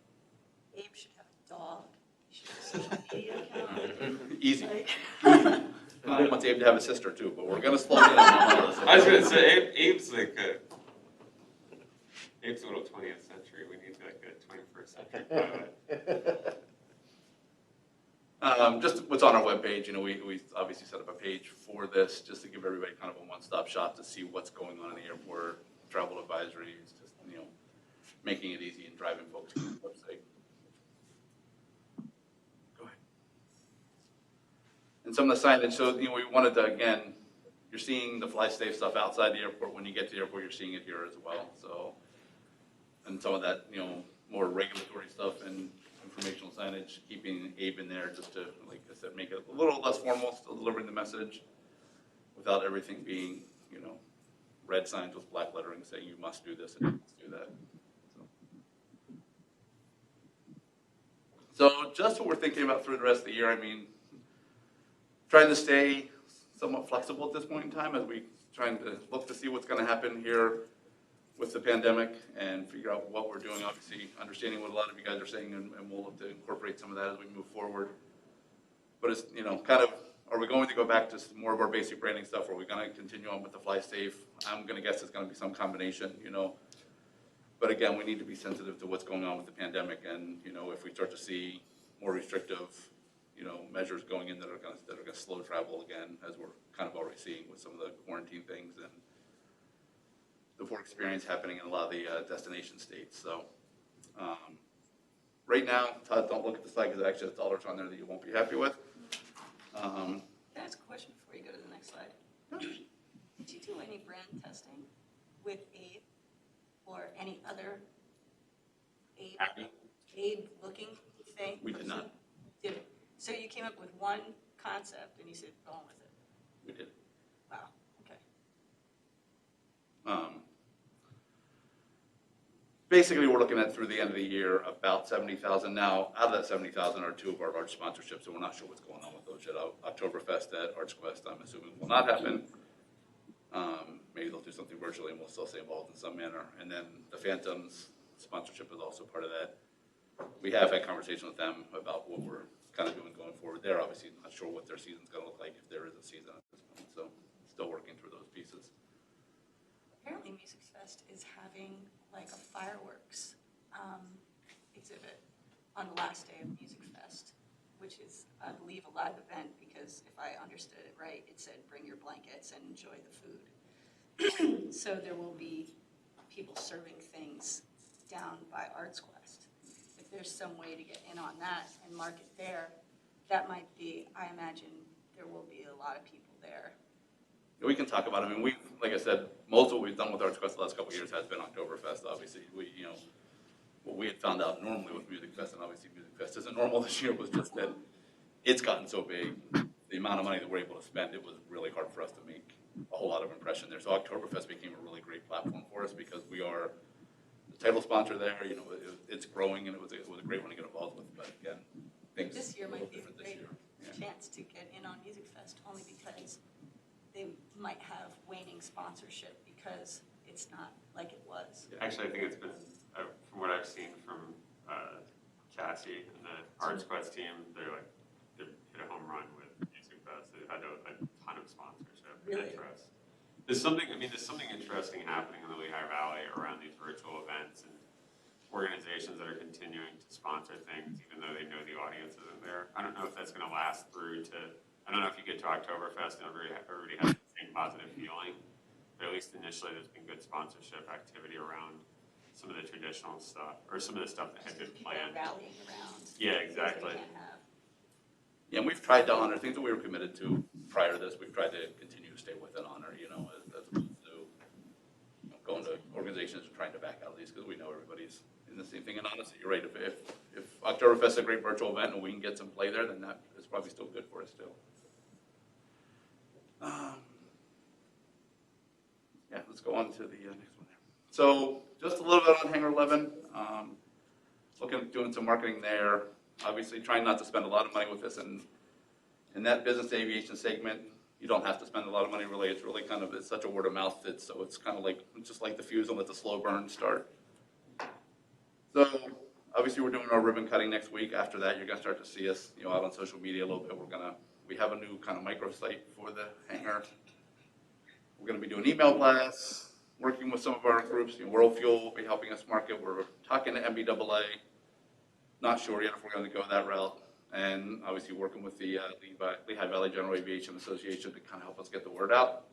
Abe should have a dog. He should have a social media account. Easy. Like- I want Abe to have a sister too, but we're gonna slow down on all this. I was gonna say, Abe's like Abe's a little 20th century, we need like a 21st century. Just what's on our webpage, we obviously set up a page for this, just to give everybody kind of a one-stop shop to see what's going on in the airport, travel advisories, just, making it easy and driving folks to the website. Go ahead. And some of the signage, so, we wanted to, again, you're seeing the fly safe stuff outside the airport. When you get to the airport, you're seeing it here as well, so. And some of that, more regulatory stuff and informational signage, keeping Abe in there just to, like I said, make it a little less formal, still delivering the message without everything being, red signs with black lettering saying you must do this and you must do that. So just what we're thinking about through the rest of the year, trying to stay somewhat flexible at this point in time as we trying to look to see what's going to happen here with the pandemic and figure out what we're doing, obviously understanding what a lot of you guys are saying, and we'll look to incorporate some of that as we move forward. But it's, kind of, are we going to go back to more of our basic branding stuff, or are we going to continue on with the fly safe? I'm going to guess it's going to be some combination, But again, we need to be sensitive to what's going on with the pandemic, and, if we start to see more restrictive, measures going in that are going to slow travel again, as we're kind of already seeing with some of the quarantine things and the poor experience happening in a lot of the destination states. So right now, Todd, don't look at the slide because it actually has dollars on there that you won't be happy with. Can I ask a question before you go to the next slide? Did you do any brand testing with Abe or any other Abe looking thing? We did not. Did it? So you came up with one concept and you said, go on with it? We did. Wow, okay. Basically, we're looking at through the end of the year about 70,000. Now, out of that 70,000 are 2 of our large sponsorships, so we're not sure what's going on with those yet. Oktoberfest at ArtsQuest, I'm assuming, will not happen. Maybe they'll do something virtually and we'll still stay involved in some manner. And then the Phantoms sponsorship is also part of that. We have had conversations with them about what we're kind of doing going forward. They're obviously not sure what their season's going to look like, if there is a season at this point. So still working through those pieces. Apparently Music Fest is having like a fireworks exhibit on the last day of Music Fest, which is, I believe, a live event, because if I understood it right, it said bring your blankets and enjoy the food. So there will be people serving things down by ArtsQuest. If there's some way to get in on that and market there, that might be, I imagine there will be a lot of people there. We can talk about it. Like I said, most of what we've done with ArtsQuest the last couple of years has been Oktoberfest. Obviously, what we had found out normally with Music Fest, and obviously Music Fest isn't normal this year, was just that it's gotten so big. The amount of money that we're able to spend, it was really hard for us to make a whole lot of impression there. So Oktoberfest became a really great platform for us because we are the title sponsor there. It's growing, and it was a great one to get involved with. But again, things This year might be a different this great year. chance to get in on Music Fest, only because they might have waning sponsorship because it's not like it was. Actually, I think it's been, from what I've seen from Cassie and the ArtsQuest team, they've hit a home run with Music Fest. They've had a ton of sponsorship and Really? interest. There's something interesting happening in the Lehigh Valley around these virtual events and organizations that are continuing to sponsor things, even though they know the audience isn't there. I don't know if that's going to last through to, I don't know if you get to Oktoberfest and everybody has the same positive feeling, but at least initially there's been good sponsorship activity around some of the traditional stuff, or some of the stuff that had been planned. Rallying around. Yeah, exactly. Yeah, and we've tried to honor things that we were committed to prior to this. We've tried to continue to stay within honor, as opposed to going to organizations and trying to back out of these, because we know everybody's in the same thing. And honestly, you're right. If Oktoberfest is a great virtual event and we can get some play there, then that is probably still good for us too. Yeah, let's go on to the next one there. So just a little bit on Hangar 11. Looking at doing some marketing there. Obviously, trying not to spend a lot of money with this. And in that business aviation segment, you don't have to spend a lot of money really. It's really kind of, it's such a word of mouth fit. So it's kind of like, just like the fuse and let the slow burn start. So obviously we're doing our ribbon cutting next week. After that, you're gonna start to see us, out on social media a little bit. We have a new kind of microsite for the hangar. We're gonna be doing email blasts, working with some of our groups. World Fuel will be helping us market. We're talking to MBAA. Not sure yet if we're gonna go that route. And obviously working with the Lehigh Valley General Aviation Association to kind of help us get the word out.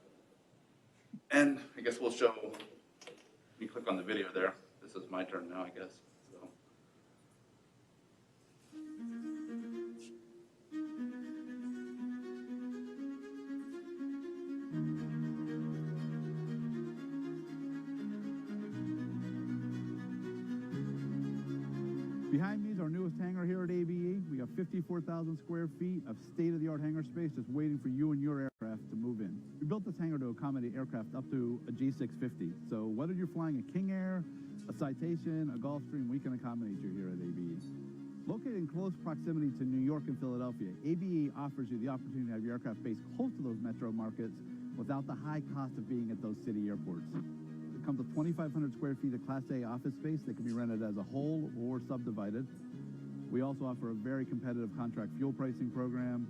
And I guess we'll show, you click on the video there. This is my turn now, I guess. So. Behind me is our newest hangar here at ABE. We have 54,000 square feet of state-of-the-art hangar space just waiting for you and your aircraft to move in. We built this hangar to accommodate aircraft up to a G650. So whether you're flying a King Air, a Citation, a Gulfstream, we can accommodate you here at ABE. Located in close proximity to New York and Philadelphia, ABE offers you the opportunity to have your aircraft based close to those metro markets without the high cost of being at those city airports. It comes with 2,500 square feet of Class A office space that can be rented as a whole or subdivided. We also offer a very competitive contract fuel pricing program.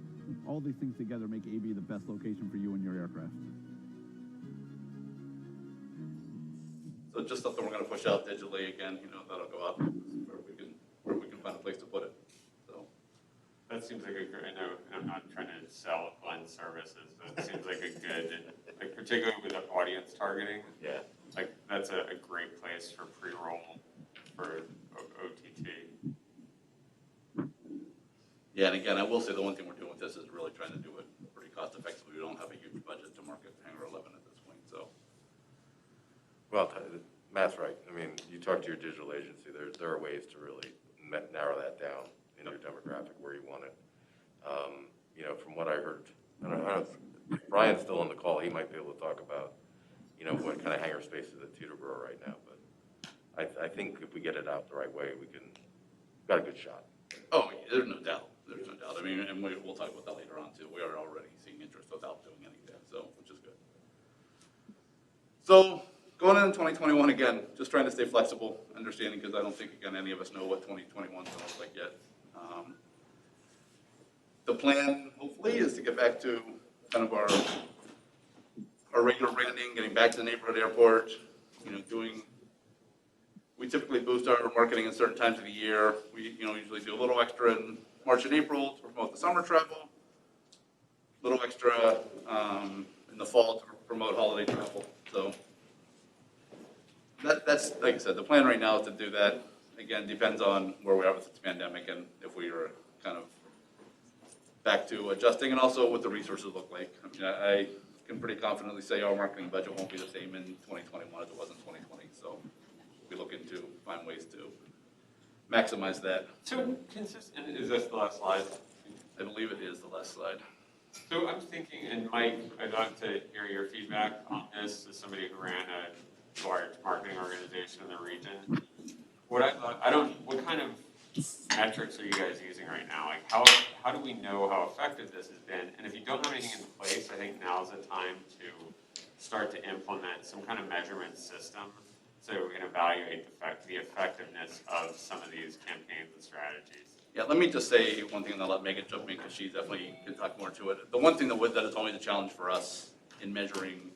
All these things together make ABE the best location for you and your aircraft. So just something we're going to push out digitally again, that'll go out where we can find a place to put it. So that seems like a great, I know I'm not trying to sell blend services, but it seems like a good, like particularly with the audience targeting. Yeah. Like that's a great place for pre-roll for OTT. yeah, and again, I will say the one thing we're doing with this is really trying to do it pretty cost effectively. We don't have a huge budget to market Hangar 11 at this point, so. Well, Matt's right. I mean, you talk to your digital agency, there are ways to really narrow that down in your demographic where you want it. From what I heard, I don't know if Brian's still on the call, he might be able to talk about, what kind of hangar space is at Teterboro right now, but I think if we get it out the right way, we've got a good shot. Oh, there's no doubt. There's no doubt. I mean, and we'll talk about that later on too. We are already seeing interest without doing anything, so, which is good. So, going into 2021 again, just trying to stay flexible, understanding, because I don't think, again, any of us know what 2021 is going to look like yet. The plan, hopefully, is to get back to kind of our regular branding, getting back to the neighborhood airport, we typically boost our marketing at certain times of the year. We, usually do a little extra in March and April to promote the summer travel, a little extra in the fall to promote holiday travel. So that's, like I said, the plan right now is to do that. Again, depends on where we are with the pandemic and if we are kind of back to adjusting, and also what the resources look like. I mean, I can pretty confidently say our marketing budget won't be the same in 2021 as it was in 2020. So we're looking to find ways to maximize that. So consistent, is this the last slide? I believe it is the last slide. So I'm thinking, and Mike, I'd love to hear your feedback on this as somebody who ran a large marketing organization in the region. What kind of metrics are you guys using right now? Like how do we know how effective this has been? And if you don't have anything in place, I think now's the time to start to implement some kind of measurement system so we can evaluate the effectiveness of some of these campaigns and strategies. Yeah, let me just say one thing and I'll let Megan jump in because she definitely can talk more to it. The one thing that is always a challenge for us in measuring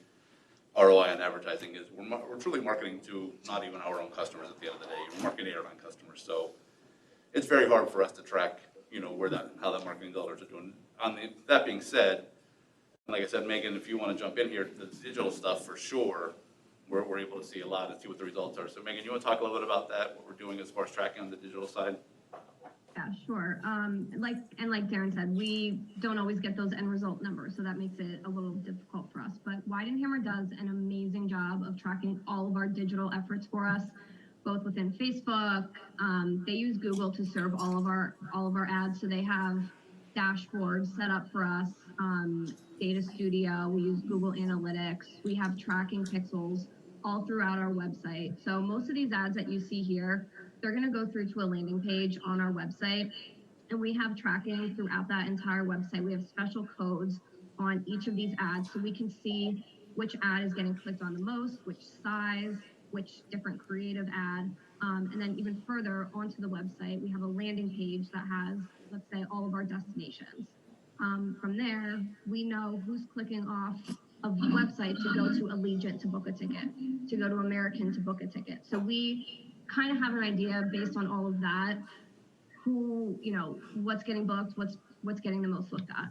ROI on advertising is we're truly marketing to not even our own customers at the end of the day. We're marketing airline customers. So it's very hard for us to track, how that marketing dollars are doing. That being said, like I said, Megan, if you want to jump in here, the digital stuff for sure, we're able to see a lot and see what the results are. So Megan, you want to talk a little bit about that, what we're doing as far as tracking on the digital side? Yeah, sure. Like Darren said, we don't always get those end result numbers, so that makes it a little difficult for us. But Weidenhammer does an amazing job of tracking all of our digital efforts for us, both within Facebook. They use Google to serve all of our ads, so they have dashboards set up for us. Data Studio, we use Google Analytics. We have tracking pixels all throughout our website. So most of these ads that you see here, they're going to go through to a landing page on our website, and we have tracking throughout that entire website. We have special codes on each of these ads, so we can see which ad is getting clicked on the most, which size, which different creative ad, and then even further onto the website, we have a landing page that has, let's say, all of our destinations. From there, we know who's clicking off of the website to go to Allegiant to book a ticket, to go to American to book a ticket. So we kind of have an idea based on all of that, who, what's getting booked, what's getting the most looked at.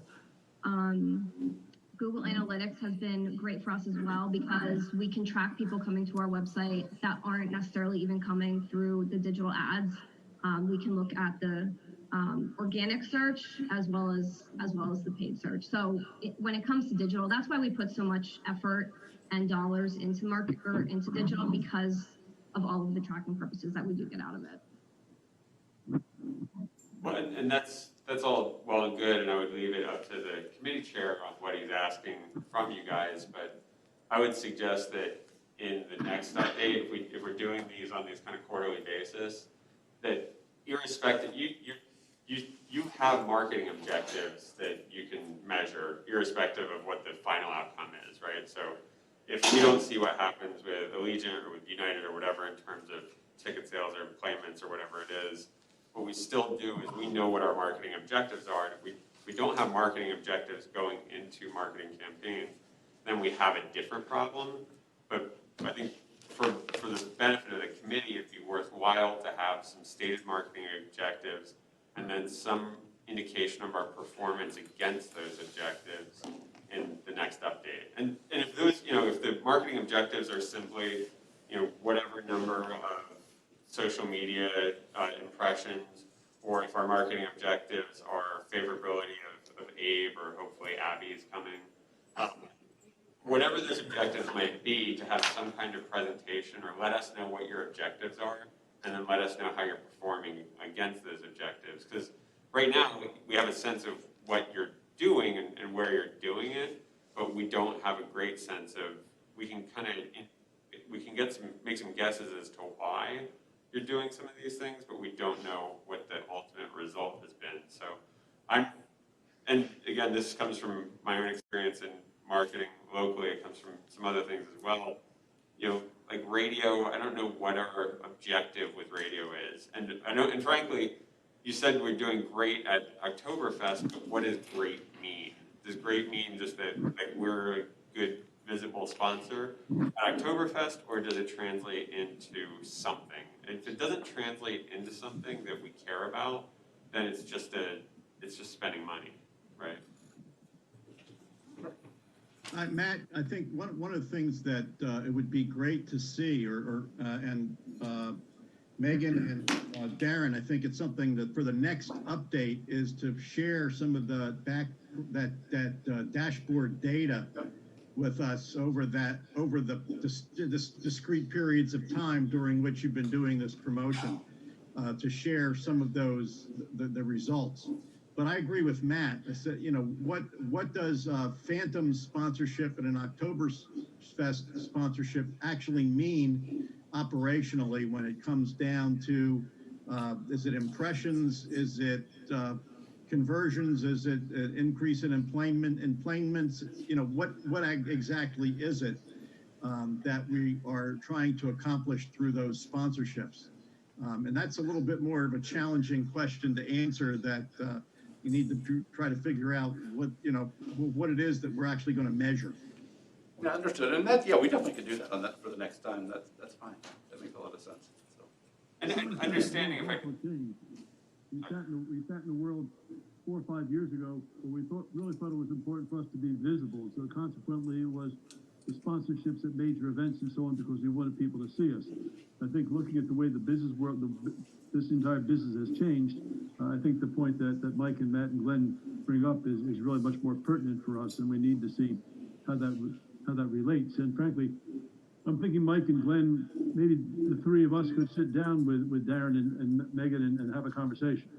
Google Analytics has been great for us as well because we can track people coming to our website that aren't necessarily even coming through the digital ads. We can look at the organic search as well as the paid search. So when it comes to digital, that's why we put so much effort and dollars into into digital, because of all of the tracking purposes that we do get out of it. Well, and that's all well and good, and I would leave it up to the committee chair on what he's asking from you guys, but I would suggest that in the next update, if we're doing these on these kind of quarterly basis, that irrespective, you have marketing objectives that you can measure irrespective of what the final outcome is, right? So if we don't see what happens with Allegiant or with United or whatever in terms of ticket sales or payments or whatever it is, what we still do is we know what our marketing objectives are. And if we don't have marketing objectives going into marketing campaigns, then we have a different problem. But I think for the benefit of the committee, it'd be worthwhile to have some stated marketing objectives and then some indication of our performance against those objectives in the next update. And if those, if the marketing objectives are simply, whatever number of social media impressions, or if our marketing objectives are favorability of Abe or hopefully Abby's coming, whatever those objectives might be, to have some kind of presentation or let us know what your objectives are, and then let us know how you're performing against those objectives. Because right now, we have a sense of what you're doing and where you're doing it, but we don't have a great sense of, we can make some guesses as to why you're doing some of these things, but we don't know what the ultimate result has been. So and again, this comes from my own experience in marketing locally, it comes from some other things as well. Like radio, I don't know what our objective with radio is. And frankly, you said we're doing great at Oktoberfest, but what does great mean? Does great mean just that we're a good, visible sponsor at Oktoberfest, or does it translate into something? If it doesn't translate into something that we care about, then it's just spending money, right? Matt, I think one of the things that it would be great to see, and Megan and Darren, I think it's something that for the next update is to share some of the that dashboard data with us over the discrete periods of time during which you've been doing this promotion, to share some of those the results. But I agree with Matt. I said, what does Phantom sponsorship and an Oktoberfest sponsorship actually mean operationally when it comes down to, is it impressions? Is it conversions? Is it an increase in employments? What exactly is it that we are trying to accomplish through those sponsorships? And that's a little bit more of a challenging question to answer, that you need to try to figure out what it is that we're actually going to measure. Yeah, understood, and that, yeah, we definitely could do that on that for the next time, that's fine, that makes a lot of sense, so. And understanding if I Radical change. We sat in a world 4 or 5 years ago where we really thought it was important for us to be visible. So consequently, it was the sponsorships at major events and so on because we wanted people to see us. I think looking at the way the business world, this entire business has changed, I think the point that Mike and Matt and Glenn bring up is really much more pertinent for us, and we need to see how that relates. And frankly, I'm thinking Mike and Glenn, maybe the three of us could sit down with Darren and Megan and have a conversation.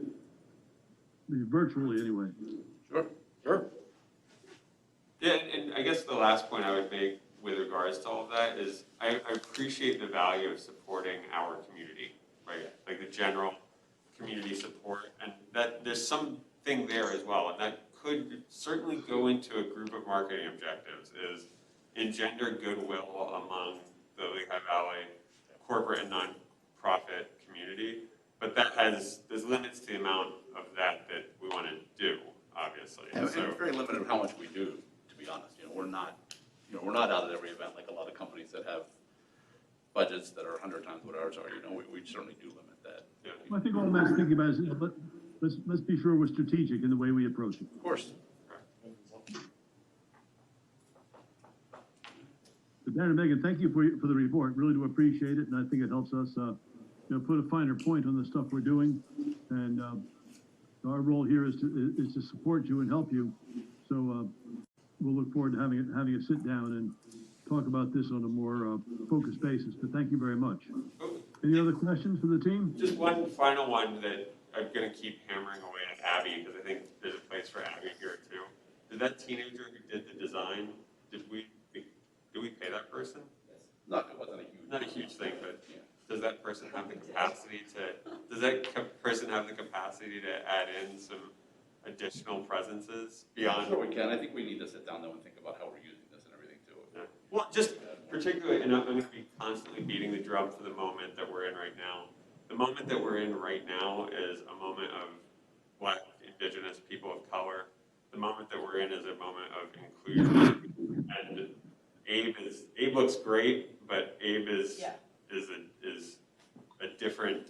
Virtually, anyway. Sure. Yeah, and I guess the last point I would make with regards to all of that is I appreciate the value of supporting our community, right? Like the general community support, and that there's something there as well, and that could certainly go into a group of marketing objectives, is engender goodwill among the Lehigh Valley corporate and nonprofit community, but there's limits to the amount of that we want to do, obviously. And it's very limited how much we do, to be honest. We're not out at every event like a lot of companies that have budgets that are 100 times what ours are. We certainly do limit that. Yeah. Well, I think all Matt's thinking about is, let's be sure we're strategic in the way we approach it. Of course. But Darren and Megan, thank you for the report. Really do appreciate it, and I think it helps us, put a finer point on the stuff we're doing. And our role here is to support you and help you. So we'll look forward to having a sit down and talk about this on a more focused basis. But thank you very much. Any other questions for the team? Just one final one that I'm going to keep hammering away at Abby, because I think there's a place for Abby here too. Did that teenager who did the design, did we pay that person? It wasn't a huge. Not a huge thing, but does that person have the capacity to add in some additional presences beyond? Sure we can. I think we need to sit down though and think about how we're using this and everything too. Yeah. Well, just particularly, and I'm going to be constantly beating the drum for the moment that we're in right now. The moment that we're in right now is a moment of Black, Indigenous, people of color. The moment that we're in is a moment of inclusion. And Abe looks great, but Abe is a different.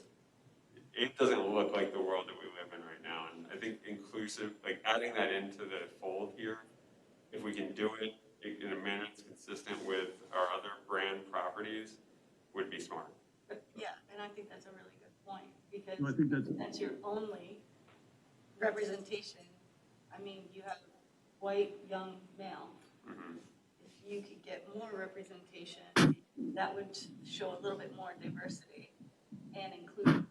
Abe doesn't look like the world that we live in right now. And I think inclusive, like adding that into the fold here, if we can do it in a manner that's consistent with our other brand properties, would be smart. Yeah, and I think that's a really good point, because I think that's your only representation. I mean, you have white, young male. Mm-hmm. If you could get more representation, that would show a little bit more diversity and inclusion.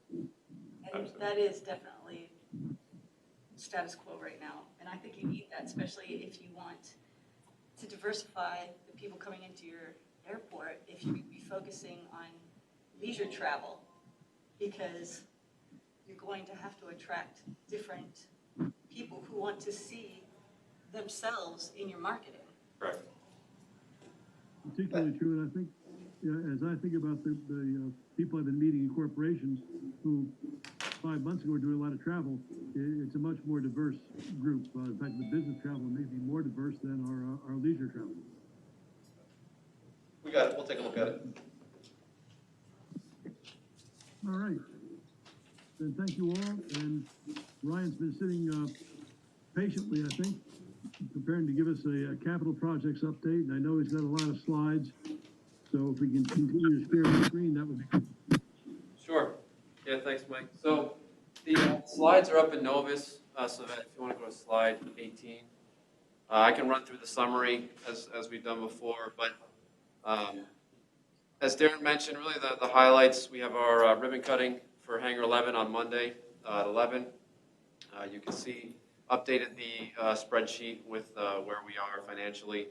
And that is definitely status quo right now. And I think you need that, especially if you want to diversify the people coming into your airport, if you could be focusing on leisure travel, because you're going to have to attract different people who want to see themselves in your marketing. Right. Particularly true, and I think, as I think about the people I've been meeting in corporations who 5 months ago were doing a lot of travel, it's a much more diverse group. In fact, the business travel may be more diverse than our leisure travel. We got it. We'll take a look at it. All right. Then thank you all. And Ryan's been sitting patiently, I think, preparing to give us a capital projects update. And I know he's got a lot of slides. So if we can continue to share the screen, that would be good. Sure. Yeah, thanks, Mike. So the slides are up in Novus, so that if you want to go to slide 18, I can run through the summary as we've done before. But as Darren mentioned, really the highlights, we have our ribbon cutting for Hangar 11 on Monday at 11. You can see updated the spreadsheet with where we are financially.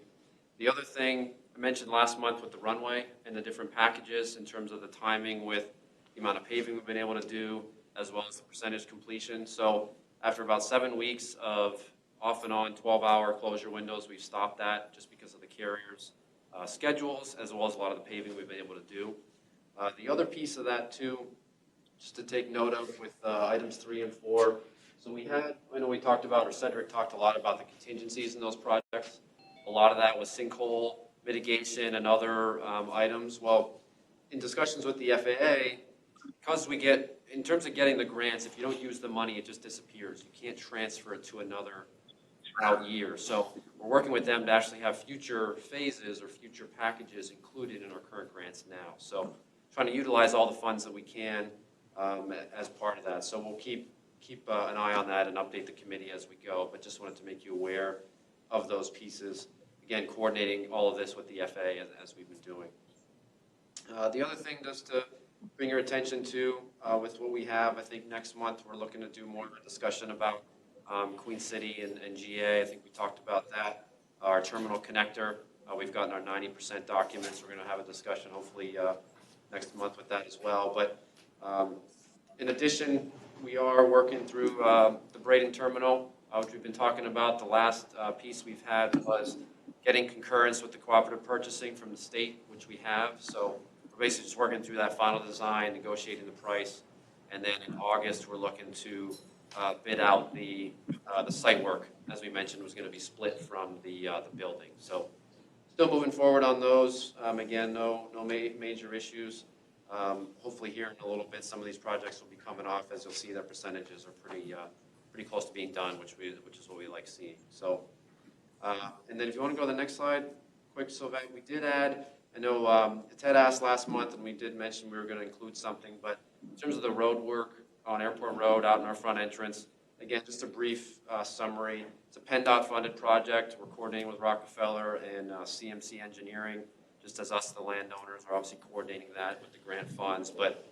The other thing I mentioned last month with the runway and the different packages in terms of the timing with the amount of paving we've been able to do, as well as the percentage completion. So after about 7 weeks of off and on 12-hour closure windows, we've stopped that just because of the carriers' schedules, as well as a lot of the paving we've been able to do. The other piece of that too, just to take note of with items 3 and 4. So I know we talked about, or Cedric talked a lot about the contingencies in those projects. A lot of that was sinkhole mitigation and other items. Well, in discussions with the FAA, because in terms of getting the grants, if you don't use the money, it just disappears. You can't transfer it to another out year. So we're working with them to actually have future phases or future packages included in our current grants now. So trying to utilize all the funds that we can as part of that. So we'll keep an eye on that and update the committee as we go, but just wanted to make you aware of those pieces. Again, coordinating all of this with the FAA as we've been doing. The other thing just to bring your attention to with what we have, I think next month we're looking to do more of a discussion about Queen City and GA. I think we talked about that. Our terminal connector, we've gotten our 90% documents. We're going to have a discussion hopefully next month with that as well. But in addition, we are working through the Braden terminal, which we've been talking about. The last piece we've had was getting concurrence with the cooperative purchasing from the state, which we have. So we're basically just working through that final design, negotiating the price, and then in August we're looking to bid out the site work, as we mentioned, was going to be split from the building. So still moving forward on those. Again, no major issues. Hopefully here in a little bit, some of these projects will be coming off. As you'll see, their percentages are pretty close to being done, which is what we like seeing. So, and then if you want to go to the next slide, quick, Sylvain, we did add. I know Ted asked last month, and we did mention we were going to include something, but in terms of the road work on Airport Road out in our front entrance, again, just a brief summary. It's a PennDOT funded project. We're coordinating with Rockefeller and CMC Engineering, just as us, the landowners, are obviously coordinating that with the grant funds, but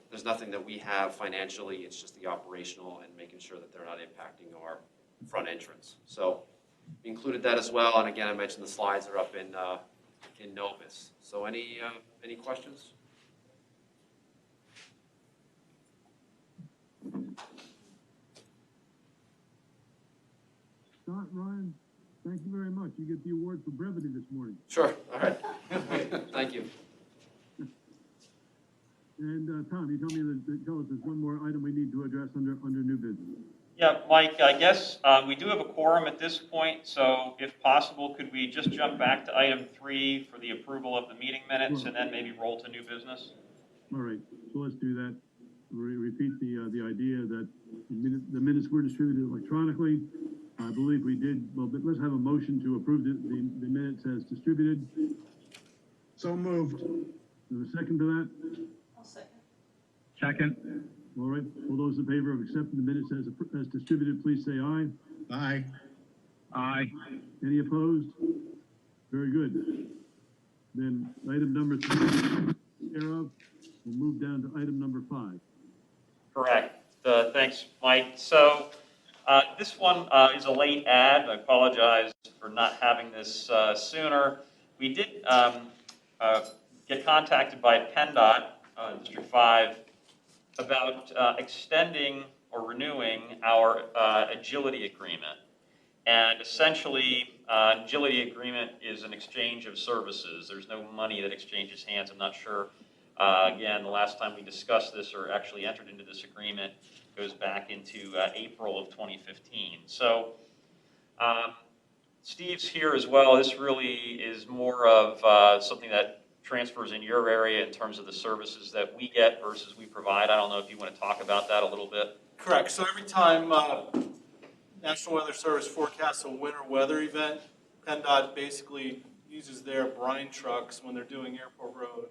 there's nothing that we have financially. It's just the operational and making sure that they're not impacting our front entrance. So we included that as well. And again, I mentioned the slides are up in Novus. So any questions? Scott, Ryan, thank you very much. You get the award for brevity this morning. Sure. All right. Thank you. And Tom, you tell us there's one more item we need to address under new business. Yeah, Mike, I guess we do have a quorum at this point, so if possible, could we just jump back to item 3 for the approval of the meeting minutes and then maybe roll to new business? All right, so let's do that. Repeat the idea that the minutes were distributed electronically. I believe we did, well, but let's have a motion to approve the minutes as distributed. So moved. There's a second to that? I'll second. Second. All right, all those in favor of accepting the minutes as distributed, please say aye. Aye. Aye. Any opposed? Very good. Then item number 3, thereof, we'll move down to item number 5. Correct. Thanks, Mike. So this one is a late add. I apologize for not having this sooner. We did get contacted by PennDOT, District 5, about extending or renewing our agility agreement. And essentially, agility agreement is an exchange of services. There's no money that exchanges hands. I'm not sure. Again, the last time we discussed this or actually entered into this agreement goes back into April of 2015. So Steve's here as well. This really is more of something that transfers in your area in terms of the services that we get versus we provide. I don't know if you want to talk about that a little bit. Correct. So every time National Weather Service forecasts a winter weather event, PennDOT basically uses their brine trucks when they're doing Airport Road.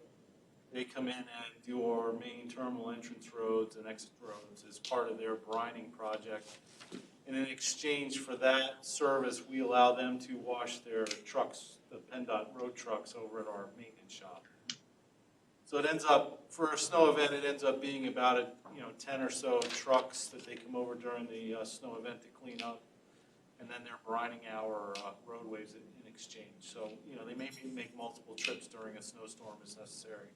They come in and do our main terminal entrance roads and exit roads as part of their brining project. And in exchange for that service, we allow them to wash their trucks, the PennDOT road trucks, over at our maintenance shop. So it ends up, for a snow event, it ends up being about 10 or so trucks that they come over during the snow event to clean up, and then they're brining our roadways in exchange. So they may make multiple trips during a snowstorm as necessary.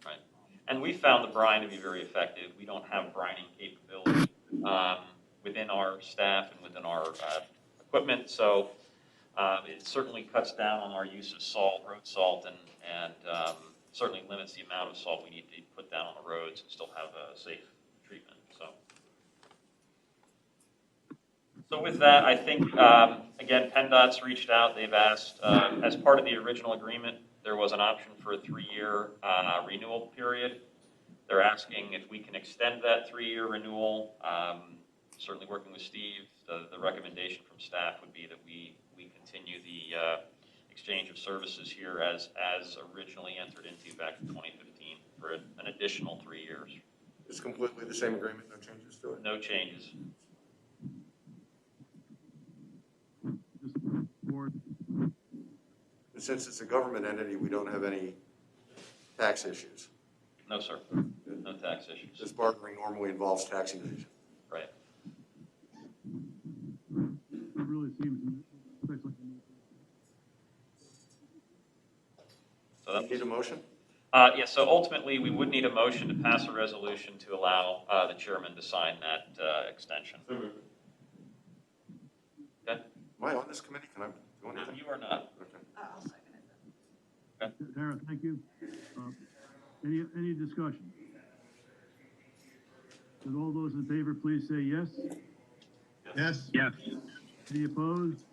Right. And we found the brine to be very effective. We don't have brining capability within our staff and within our equipment, so it certainly cuts down on our use of salt, road salt, and certainly limits the amount of salt we need to put down on the roads and still have a safe treatment. So with that, I think, again, PennDOT's reached out, they've asked, as part of the original agreement, there was an option for a 3-year renewal period. They're asking if we can extend that 3-year renewal. Certainly working with Steve, the recommendation from staff would be that we continue the exchange of services here as originally entered into back in 2015 for an additional 3 years. It's completely the same agreement, no changes to it? No changes. Since it's a government entity, we don't have any tax issues. No, sir. No tax issues. This bartering normally involves tax evasion. Right. It really seems. So that Need a motion? Yeah, so ultimately, we would need a motion to pass a resolution to allow the chairman to sign that extension. Okay? Am I on this committee? Can I do anything? You are not. Okay. I'll second it. Okay. Tara, thank you. Any discussion? With all those in favor, please say yes. Yes? Yes. Any opposed?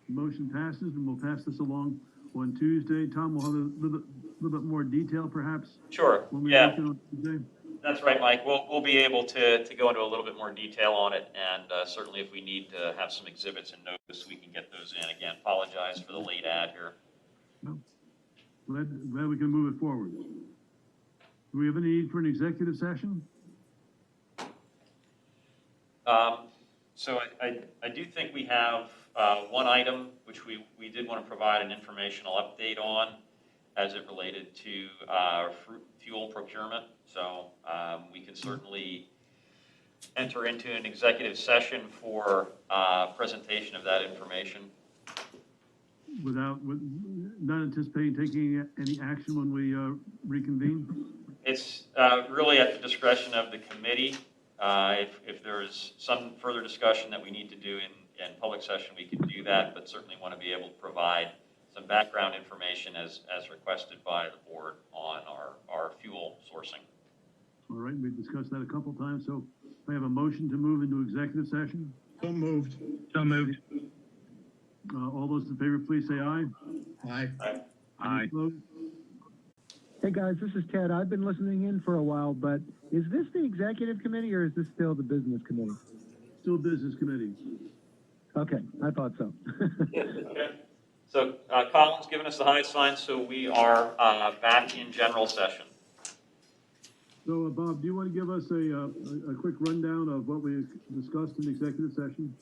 Motion passes, and we'll pass this along on Tuesday. Tom, we'll have a little bit more detail, perhaps? Sure, When we yeah. look on Tuesday? That's right, Mike. We'll be able to go into a little bit more detail on it, and certainly if we need to have some exhibits and notice, we can get those in. Again, apologize for the late ad here. No. Glad we can move it forward. Do we have any need for an executive session? So I do think we have one item which we did want to provide an informational update on as it related to fuel procurement. So we can certainly enter into an executive session for presentation of that information. Not anticipating taking any action when we reconvene? It's really at the discretion of the committee. If there is some further discussion that we need to do in public session, we can do that, but certainly want to be able to provide some background information as requested by the board on our fuel sourcing. All right, we've discussed that a couple times, so I have a motion to move into executive session. So moved. So moved. All those in favor, please say aye. Aye. Aye. Hey guys, this is Ted. I've been listening in for a while, but is this the executive committee or is this still the business committee? Still business committee. Okay, I thought so. Okay. So Colin's given us the high sign, so we are back in general session. So Bob, do you want to give us a quick rundown of what we discussed in executive session?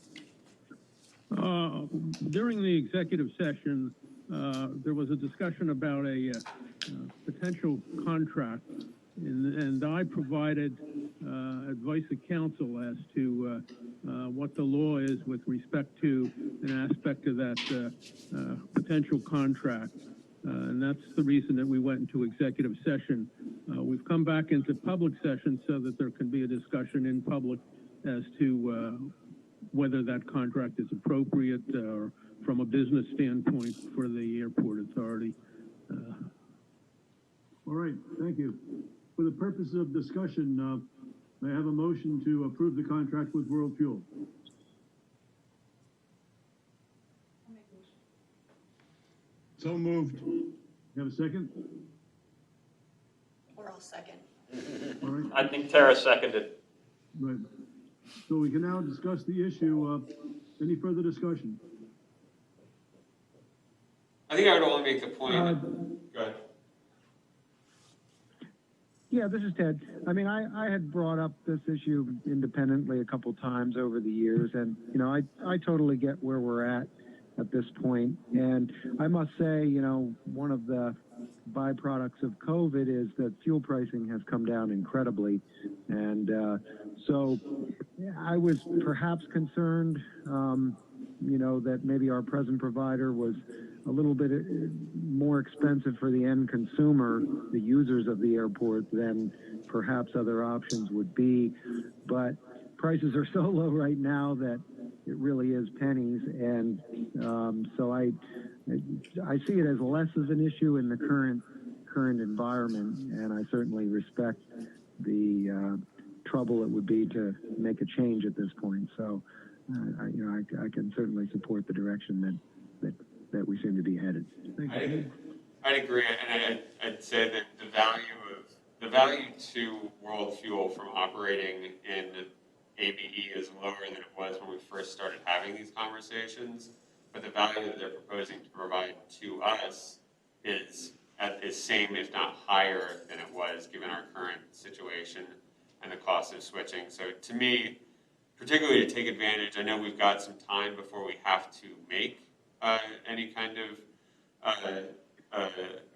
During the executive session, there was a discussion about a potential contract, and I provided advice of counsel as to what the law is with respect to an aspect of that potential contract. And that's the reason that we went into executive session. We've come back into public session so that there can be a discussion in public as to whether that contract is appropriate or from a business standpoint for the airport authority. All right, thank you. For the purpose of discussion, may I have a motion to approve the contract with World Fuel? So moved. You have a second? Or I'll second. All right. I think Tara seconded. Right. So we can now discuss the issue. Any further discussion? I think I would only make the point. Go ahead. Yeah, this is Ted. I mean, I had brought up this issue independently a couple times over the years, and, you know, I totally get where we're at this point. And I must say, you know, one of the byproducts of COVID is that fuel pricing has come down incredibly. And so I was perhaps concerned, you know, that maybe our present provider was a little bit more expensive for the end consumer, the users of the airport, than perhaps other options would be. But prices are so low right now that it really is pennies. And so I see it as less of an issue in the current environment, and I certainly respect the trouble it would be to make a change at this point. So I can certainly support the direction that we seem to be headed. I'd agree, and I'd say that the value to World Fuel from operating in ABE is lower than it was when we first started having these conversations, but the value that they're proposing to provide to us is same, if not higher, than it was given our current situation and the cost of switching. So to me, particularly to take advantage, I know we've got some time before we have to make any kind of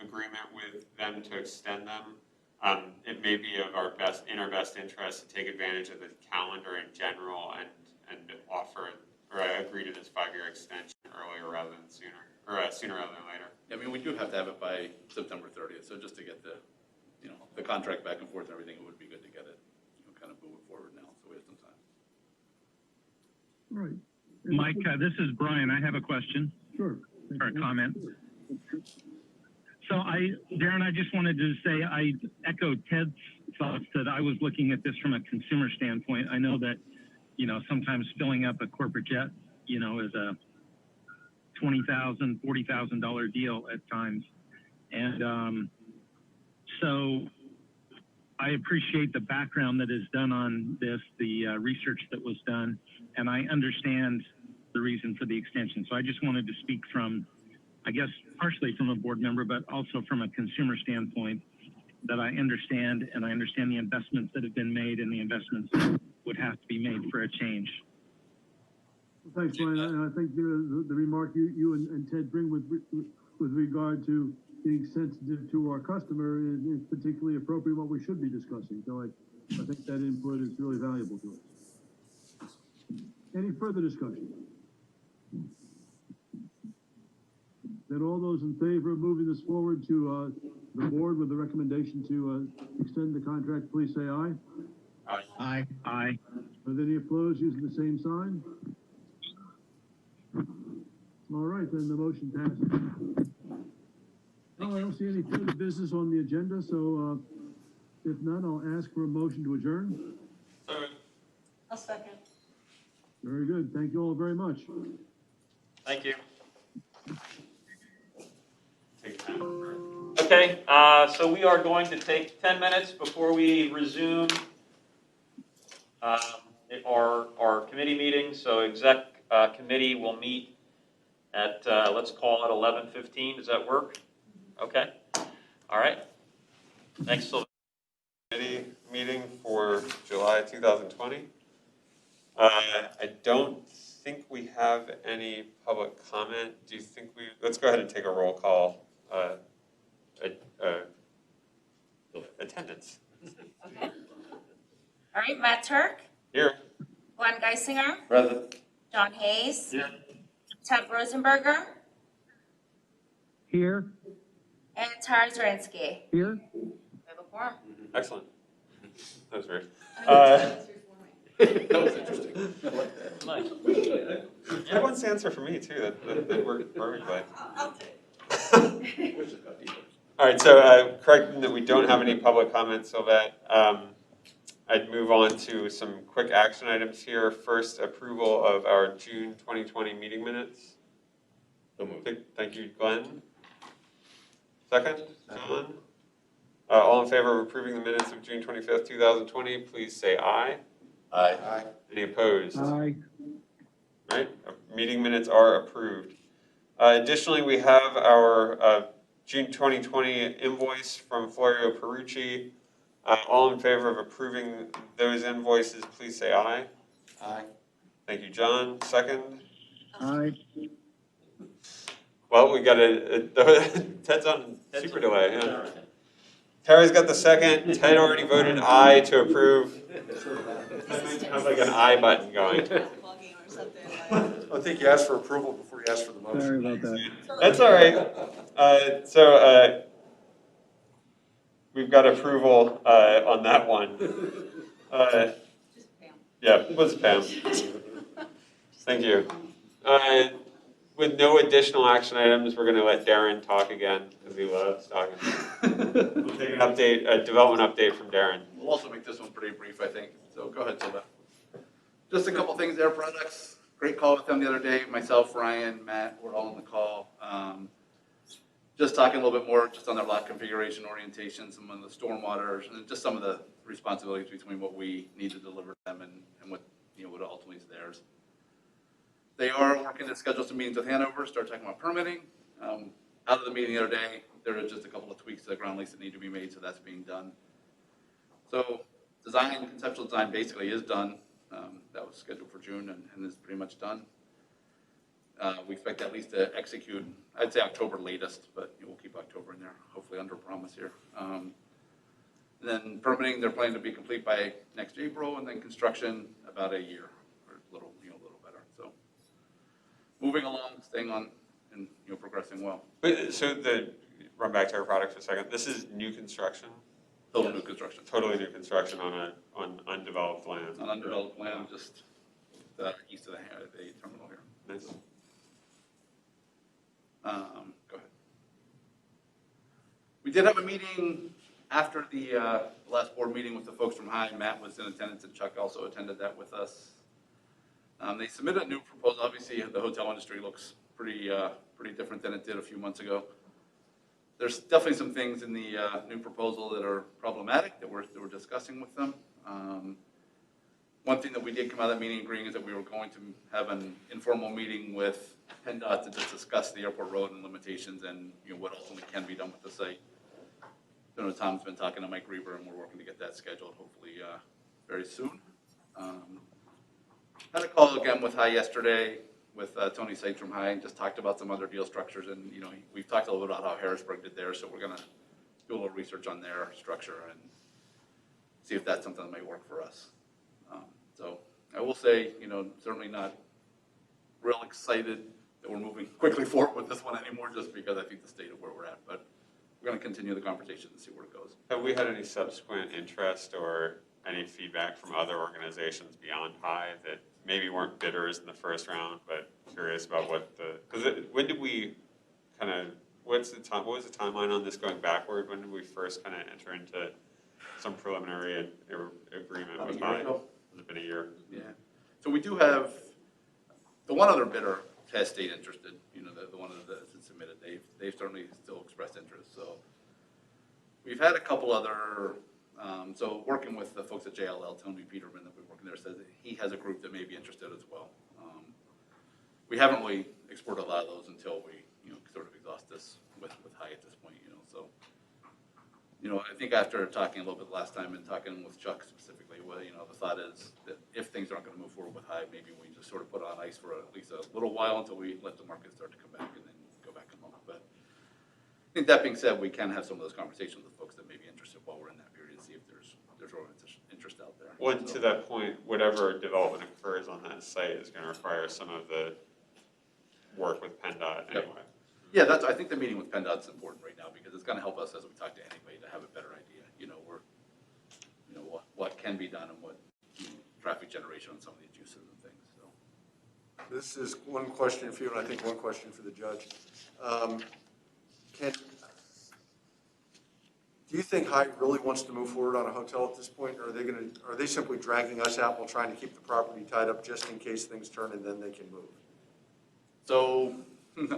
agreement with them to extend them. It may be in our best interest to take advantage of the calendar in general and offer or agree to this 5-year extension earlier rather than sooner, or sooner rather than later. I mean, we do have to have it by September 30th, so just to get the contract back and forth and everything, it would be good to get it, kind of move it forward now, so we have some time. All right. Mike, this is Brian. I have a question. Sure. Or a comment. So Darren, I just wanted to say I echo Ted's thoughts that I was looking at this from a consumer standpoint. I know that, sometimes filling up a corporate jet, is a $20,000, $40,000 deal at times. And so I appreciate the background that is done on this, the research that was done, and I understand the reason for the extension. So I just wanted to speak from, I guess, partially from a board member, but also from a consumer standpoint, that I understand, and I understand the investments that have been made and the investments that would have to be made for a change. Well, thanks, Brian. And I think the remark you and Ted bring with regard to being sensitive to our customer is particularly appropriate, what we should be discussing. So I think that input is really valuable to us. Any further discussion? Then all those in favor of moving this forward to the board with the recommendation to extend the contract, please say aye. Aye. Aye. Aye. Are there any opposed using the same sign? All right, then the motion passes. No, I don't see any further business on the agenda, so if none, I'll ask for a motion to adjourn. I'll second. Very good. Thank you all very much. Thank you. Okay, so we are going to take 10 minutes before we resume our committee meeting. So exec committee will meet at, let's call it 11:15. Does that work? Okay. All right. Thanks, Sylvia. Committee meeting for July 2020. I don't think we have any public comment. Do you think let's go ahead and take a roll call. Attendance. Okay. All right, Matt Turk, Here. Glenn Geisinger, Present. John Hayes, Here. Ted Rosenberger, Here. and Tara Zarinsky. Here. We have a quorum. Excellent. That was weird. That was interesting. I like that. Nice. Everyone's the answer for me too. That worked perfectly. I'll take. All right, so correcting that we don't have any public comments, Sylvette. I'd move on to some quick action items here. First, approval of our June 2020 meeting minutes. So moved. Thank you, Glenn. Second, John. All in favor of approving the minutes of June 25th, 2020, please say aye. Aye. Aye. Any opposed? Aye. All right, meeting minutes are approved. Additionally, we have our June 2020 invoice from Florio Perucci. All in favor of approving those invoices, please say aye. Aye. Thank you, John. Second. Aye. Well, we got Ted's on super delay. Yeah. Terry's got the second. Ted already voted aye to approve. Have like an aye button going. I think you asked for approval before you asked for the motion. Sorry about that. That's all right. So we've got approval on that one. Yeah, it was Pam. Thank you. With no additional action items, we're going to let Darren talk again because he loves talking. We'll take an update, a development update from Darren. We'll also make this one pretty brief, I think. So go ahead, Sylvia. Just a couple things there, products. great call with them the other day. Myself, Ryan, Matt, we're all on the call. Just talking a little bit more just on their lot configuration orientation, some of the stormwater, and just some of the responsibilities between what we need to deliver to them and what, what ultimately is theirs. They are working to schedule some meetings with Hanover, start talking about permitting. Out of the meeting the other day, there are just a couple of tweaks to the ground lease that need to be made, so that's being done. So conceptual design basically is done. That was scheduled for June and is pretty much done. We expect at least to execute, I'd say October latest, but we'll keep October in there, hopefully under promise here. Then permitting, they're planning to be complete by next April, and then construction about a year, or a little better. So moving along, staying on, and progressing well. So run back to our product for a second. This is new construction? Total new construction. Totally new construction on undeveloped land. On undeveloped land, just east of the terminal here. Nice. Go ahead. We did have a meeting after the last board meeting with the folks from High. Matt was in attendance and Chuck also attended that with us. They submitted a new proposal. Obviously, the hotel industry looks pretty different than it did a few months ago. There's definitely some things in the new proposal that are problematic that we're discussing with them. One thing that we did come out of that meeting agreeing is that we were going to have an informal meeting with PennDOT to just discuss the airport road and limitations and what ultimately can be done with the site. I know Tom's been talking to Mike Reber and we're working to get that scheduled hopefully very soon. Had a call again with High yesterday with Tony Sykes from High and just talked about some other deal structures and we've talked a little bit about how Harrisburg did theirs, so we're gonna do a little research on their structure and see if that's something that might work for us. So I will say, certainly not real excited that we're moving quickly forward with this one anymore, just because I think the state of where we're at. But we're going to continue the conversation and see where it goes. Have we had any subsequent interest or any feedback from other organizations beyond High that maybe weren't bidders in the first round, but curious about when did we what was the timeline on this going backward? When did we first kind of enter into some preliminary agreement with High? Has it been a year? Yeah. So we do have, the one other bidder has stayed interested, the one that submitted, they've certainly still expressed interest. So we've had a couple other, so working with the folks at JLL, Tony Peterman that we're working there, says that he has a group that may be interested as well. We haven't really explored a lot of those until we, sort of exhaust this with High at this point, so. I think after talking a little bit last time and talking with Chuck specifically, the thought is that if things aren't going to move forward with High, maybe we just sort of put it on ice for at least a little while until we let the market start to come back and then go back and look. But I think that being said, we can have some of those conversations with folks that may be interested while we're in that period to see if there's real interest out there. Well, to that point, whatever development occurs on that site is going to require some of the work with PennDOT anyway. Yeah, I think the meeting with PennDOT is important right now because it's going to help us as we talk to anybody to have a better idea. What can be done and what traffic generation on some of these uses and things. So this is one question for you, and I think one question for the judge. Do you think High really wants to move forward on a hotel at this point, or are they simply dragging us out while trying to keep the property tied up just in case things turn and then they can move? So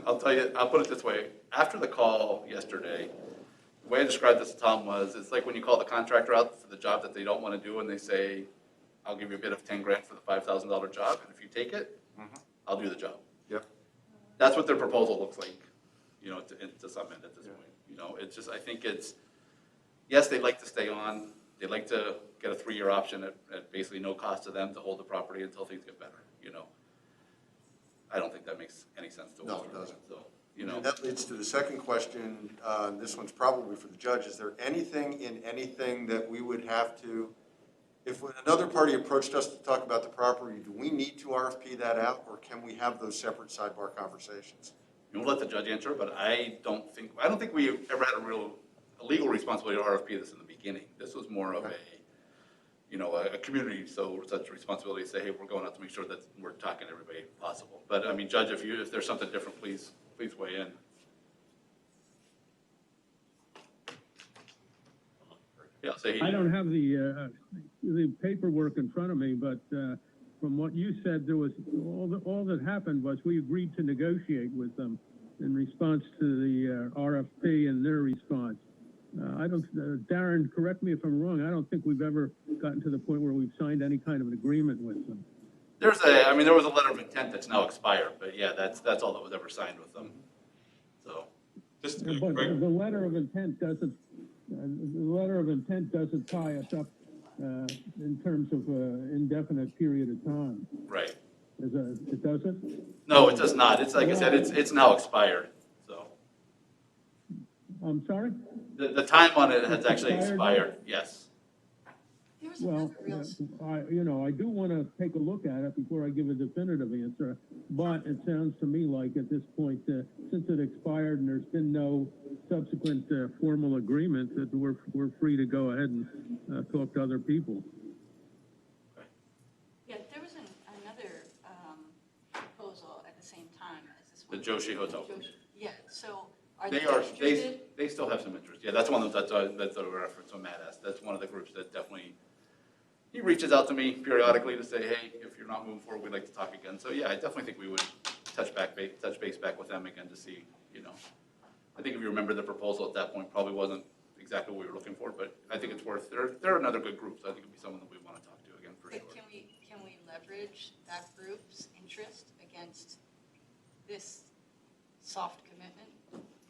I'll put it this way. After the call yesterday, the way I described this to Tom was, it's like when you call the contractor out for the job that they don't want to do and they say, I'll give you a bid of 10 grand for the $5,000 job, and if you take it, I'll do the job. Yep. That's what their proposal looks like, to some end at this point. It's just, I think yes, they'd like to stay on. They'd like to get a 3-year option at basically no cost to them to hold the property until things get better, I don't think that makes any sense to us. No, it doesn't. So, And that leads to the second question. This one's probably for the judge. Is there anything in anything that we would have to, if another party approached us to talk about the property, do we need to RFP that out, or can we have those separate sidebar conversations? We'll let the judge answer, but I don't think we ever had a legal responsibility to RFP this in the beginning. This was more of a community, such responsibility to say, hey, we're going out to make sure that we're talking to everybody possible. But I mean, Judge, if there's something different, please weigh in. Yeah, I don't have the paperwork in front of me, but from what you said, there was, all that happened was we agreed to negotiate with them in response to the RFP and their response. I don't, Darren, correct me if I'm wrong, I don't think we've ever gotten to the point where we've signed any kind of an agreement with them. There was a letter of intent that's now expired, but yeah, that's all that was ever signed with them. So, But the letter of intent doesn't, tie us up in terms of indefinite period of time. right. It doesn't? No, it does not. It's like I said, it's now expired, so. I'm sorry? The time on it has actually expired, yes. Well, I do want to take a look at it before I give a definitive answer, but it sounds to me like at this point, since it expired and there's been no subsequent formal agreement, that we're free to go ahead and talk to other people. Yeah, there was another proposal at the same time as this The one. Joshi Hotel. Yeah, so are They they are, interested? they still have some interest. Yeah, that's one of them, that's a reference on Matt S. That's one of the groups that definitely, he reaches out to me periodically to say, hey, if you're not moving forward, we'd like to talk again. So yeah, I definitely think we would touch base back with them again to see, I think if you remember the proposal at that point, probably wasn't exactly what we were looking for, but I think it's worth, they're another good group, so I think it'd be someone that we want to talk to again for sure. But can we leverage that group's interest against this soft commitment?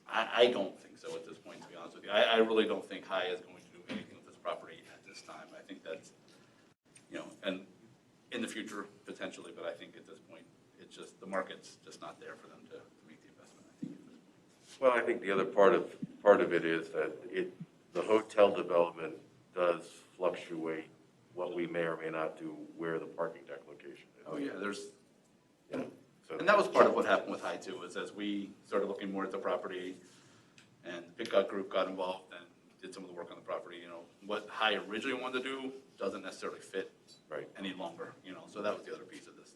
I don't think so at this point, to be honest with you. I really don't think High is going to do anything with this property at this time. I think that's, and in the future, potentially, but I think at this point, it's just, the market's just not there for them to make the investment, I think, at this point. Well, I think the other part of it is that the hotel development does fluctuate what we may or may not do where the parking deck location is. Oh, yeah, there's, So and that was part of what happened with High too, was as we started looking more at the property and the Pickup Group got involved and did some of the work on the property, what High originally wanted to do doesn't necessarily fit any longer, so that was the other piece of this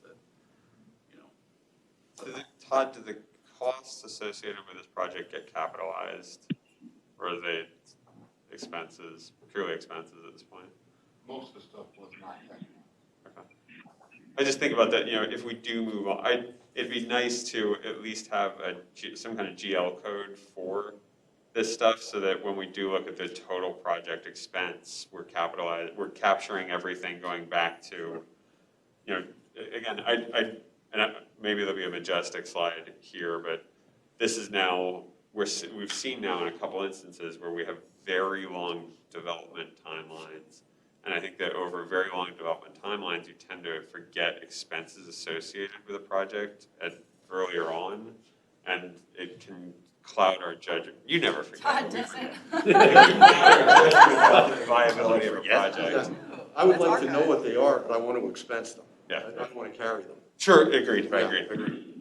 that, Todd, do the costs associated with this project get capitalized, or are they expenses, purely expenses at this point? Most of the stuff was not technical. Okay. I just think about that, if we do move on, it'd be nice to at least have some kind of GL code for this stuff, so that when we do look at the total project expense, we're capturing everything going back to, again, maybe there'll be a Majestic slide here, but this is now, we've seen now in a couple instances where we have very long development timelines. And I think that over very long development timelines, you tend to forget expenses associated with a project earlier on, and it can cloud our judgment. You never forget. Todd doesn't. The viability of a project. I would like to know what they are, but I want to expense them. Yeah. I don't want to carry them. Sure, agreed.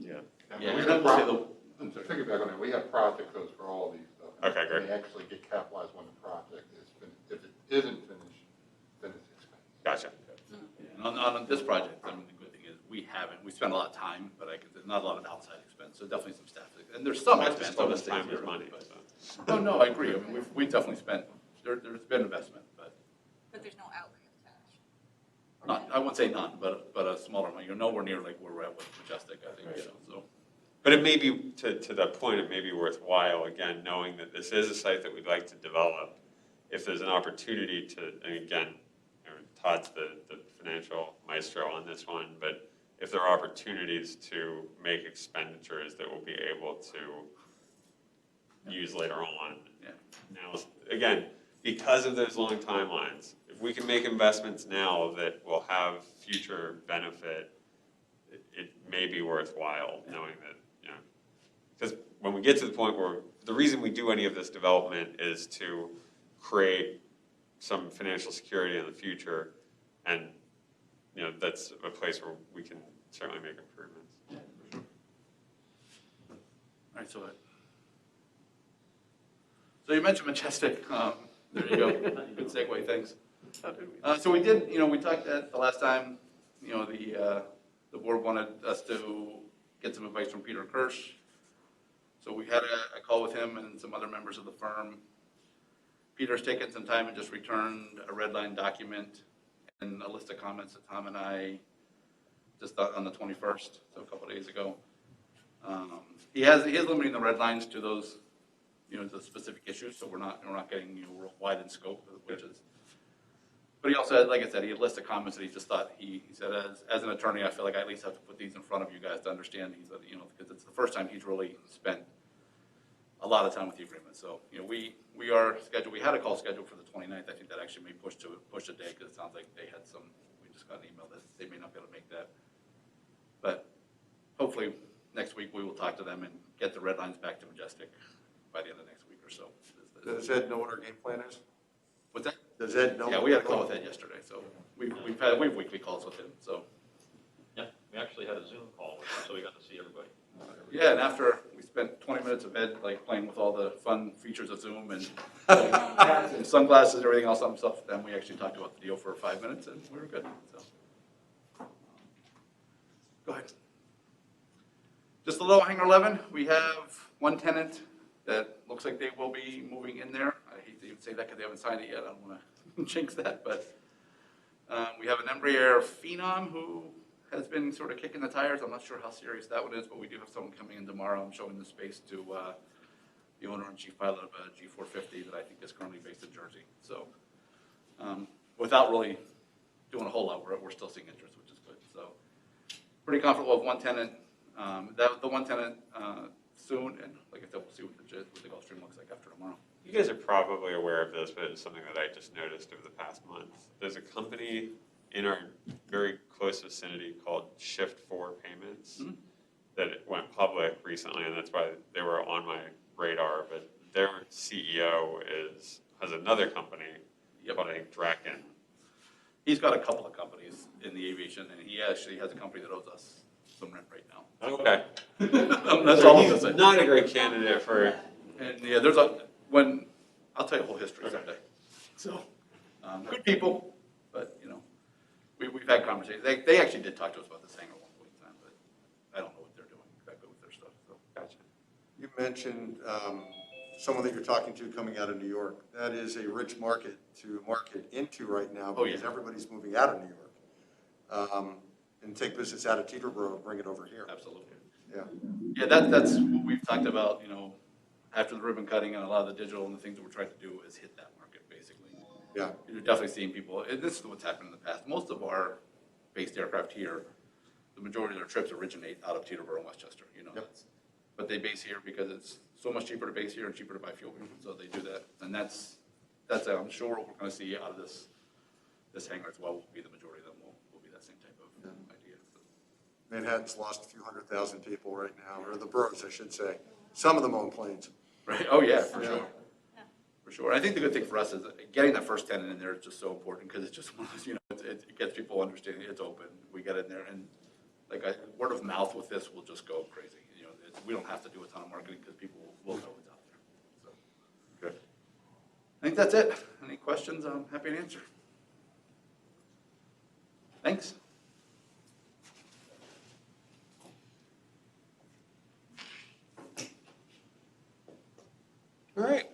Yeah. Yeah, we have to piggyback on that, we have project codes for all of these stuff. Okay, great. They actually get capitalized when the project is finished. If it isn't finished, then it's expensive. Gotcha. and on this project, the good thing is we spent a lot of time, but there's not a lot of outside expense, so definitely some staff, and there's some expense. Almost time is money. But, no, I agree, we definitely spent, there's been investment, but But there's no outlay of cash. I wouldn't say none, but a smaller amount, you're nowhere near like where we're at with Majestic, I think, so. But it may be, to that point, it may be worthwhile, again, knowing that this is a site that we'd like to develop. If there's an opportunity to, and again, Todd's the financial maestro on this one, but if there are opportunities to make expenditures that we'll be able to use later on. Now, again, because of those long timelines, if we can make investments now that will have future benefit, it may be worthwhile knowing that, because when we get to the point where the reason we do any of this development is to create some financial security in the future, and that's a place where we can certainly make improvements. All right, so you mentioned Majestic. There you go. Good segue. Thanks. So we did. We talked at the last time. The board wanted us to get some advice from Peter Kirsch. So we had a call with him and some other members of the firm. Peter's taken some time and just returned a red line document and a list of comments that Tom and I just on the 21st, so a couple of days ago. He is limiting the red lines to those, the specific issues, so we're not getting, real wide in scope, which is, but he also had, like I said, he had a list of comments that he just thought, he said, as an attorney, I feel like I at least have to put these in front of you guys to understand, he said, because it's the first time he's really spent a lot of time with the agreement. So, we are scheduled, we had a call scheduled for the 29th. I think that actually may push a day, because it sounds like they had we just got an email that they may not be able to make that. But hopefully next week we will talk to them and get the red lines back to Majestic by the end of next week or so. Does Ed know what our game plan is? What's that? Does Ed know? Yeah, we had a call with Ed yesterday, so we have weekly calls with him, so. Yeah, we actually had a Zoom call with him, so we got to see everybody. Yeah, and after we spent 20 minutes of Ed playing with all the fun features of Zoom and and sunglasses and everything else on himself, then we actually talked about the deal for 5 minutes and we were good, so. Go ahead. Just below Hangar 11, we have one tenant that looks like they will be moving in there. I hate to even say that because they haven't signed it yet. I don't want to jinx that, but we have an Embraer Phenom who has been sort of kicking the tires. I'm not sure how serious that one is, but we do have someone coming in tomorrow. I'm showing the space to the owner and chief pilot of a G450 that I think is currently based in Jersey. So without really doing a whole lot, we're still seeing interest, which is good. So pretty comfortable with one tenant. The one tenant soon, and like I said, we'll see what the Gulfstream looks like after tomorrow. You guys are probably aware of this, but it's something that I just noticed over the past month. There's a company in our very close vicinity called Shift 4 Payments that went public recently, and that's why they were on my radar. But their CEO has another company called Draken. He's got a couple of companies in the aviation, and he actually has a company that owes us some rent right now. Okay. That's all I'm gonna say. Not a great candidate for. And yeah, I'll tell you a whole history someday. So, good people, but we've had conversations. They actually did talk to us about this hangar one point in time, but I don't know what they're doing exactly with their stuff. So, gotcha. You mentioned someone that you're talking to coming out of New York. That is a rich market to market into right now because everybody's moving out of New York. And take business out of Teterboro and bring it over here. Absolutely. Yeah. Yeah, that's what we've talked about, after the ribbon cutting and a lot of the digital and the things that we're trying to do is hit that market, basically. Yeah. You're definitely seeing people, and this is what's happened in the past. Most of our based aircraft here, the majority of their trips originate out of Teterboro and Westchester, but they base here because it's so much cheaper to base here and cheaper to buy fuel. So they do that, and that's I'm sure what we're going to see out of this hangar as well will be the majority of them will be that same type of idea. So. Manhattan's lost a few 100,000 people right now, or the boroughs, I should say. Some of them own planes. Right. Oh yeah, for sure. For sure. I think the good thing for us is getting that first tenant in there is just so important because it's just one of those, it gets people understanding it's open. We get in there, and word of mouth with this will just go crazy. We don't have to do a ton of marketing because people will know it's out there. So good. I think that's it. Any questions? I'm happy to answer. Thanks. All right.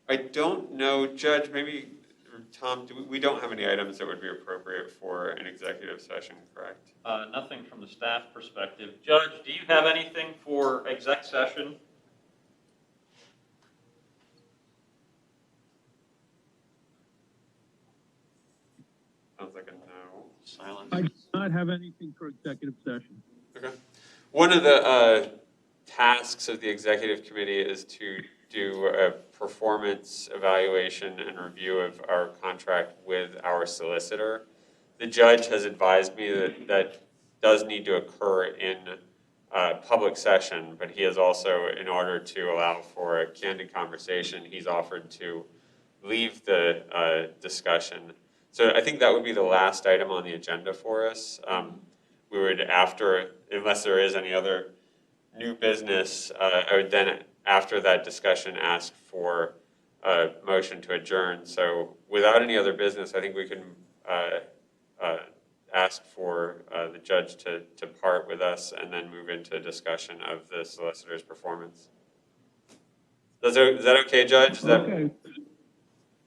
I don't know, Judge, maybe, or Tom, we don't have any items that would be appropriate for an executive session, correct? Nothing from the staff perspective. Judge, do you have anything for exec session? Sounds like a no. Silence. I do not have anything for executive session. Okay. One of the tasks of the executive committee is to do a performance evaluation and review of our contract with our solicitor. The judge has advised me that that does need to occur in public session, but he has also, in order to allow for a candid conversation, he's offered to leave the discussion. So I think that would be the last item on the agenda for us. We would, unless there is any other new business, I would then, after that discussion, ask for a motion to adjourn. So without any other business, I think we can ask for the judge to part with us and then move into a discussion of the solicitor's performance. Is that okay, Judge? Okay.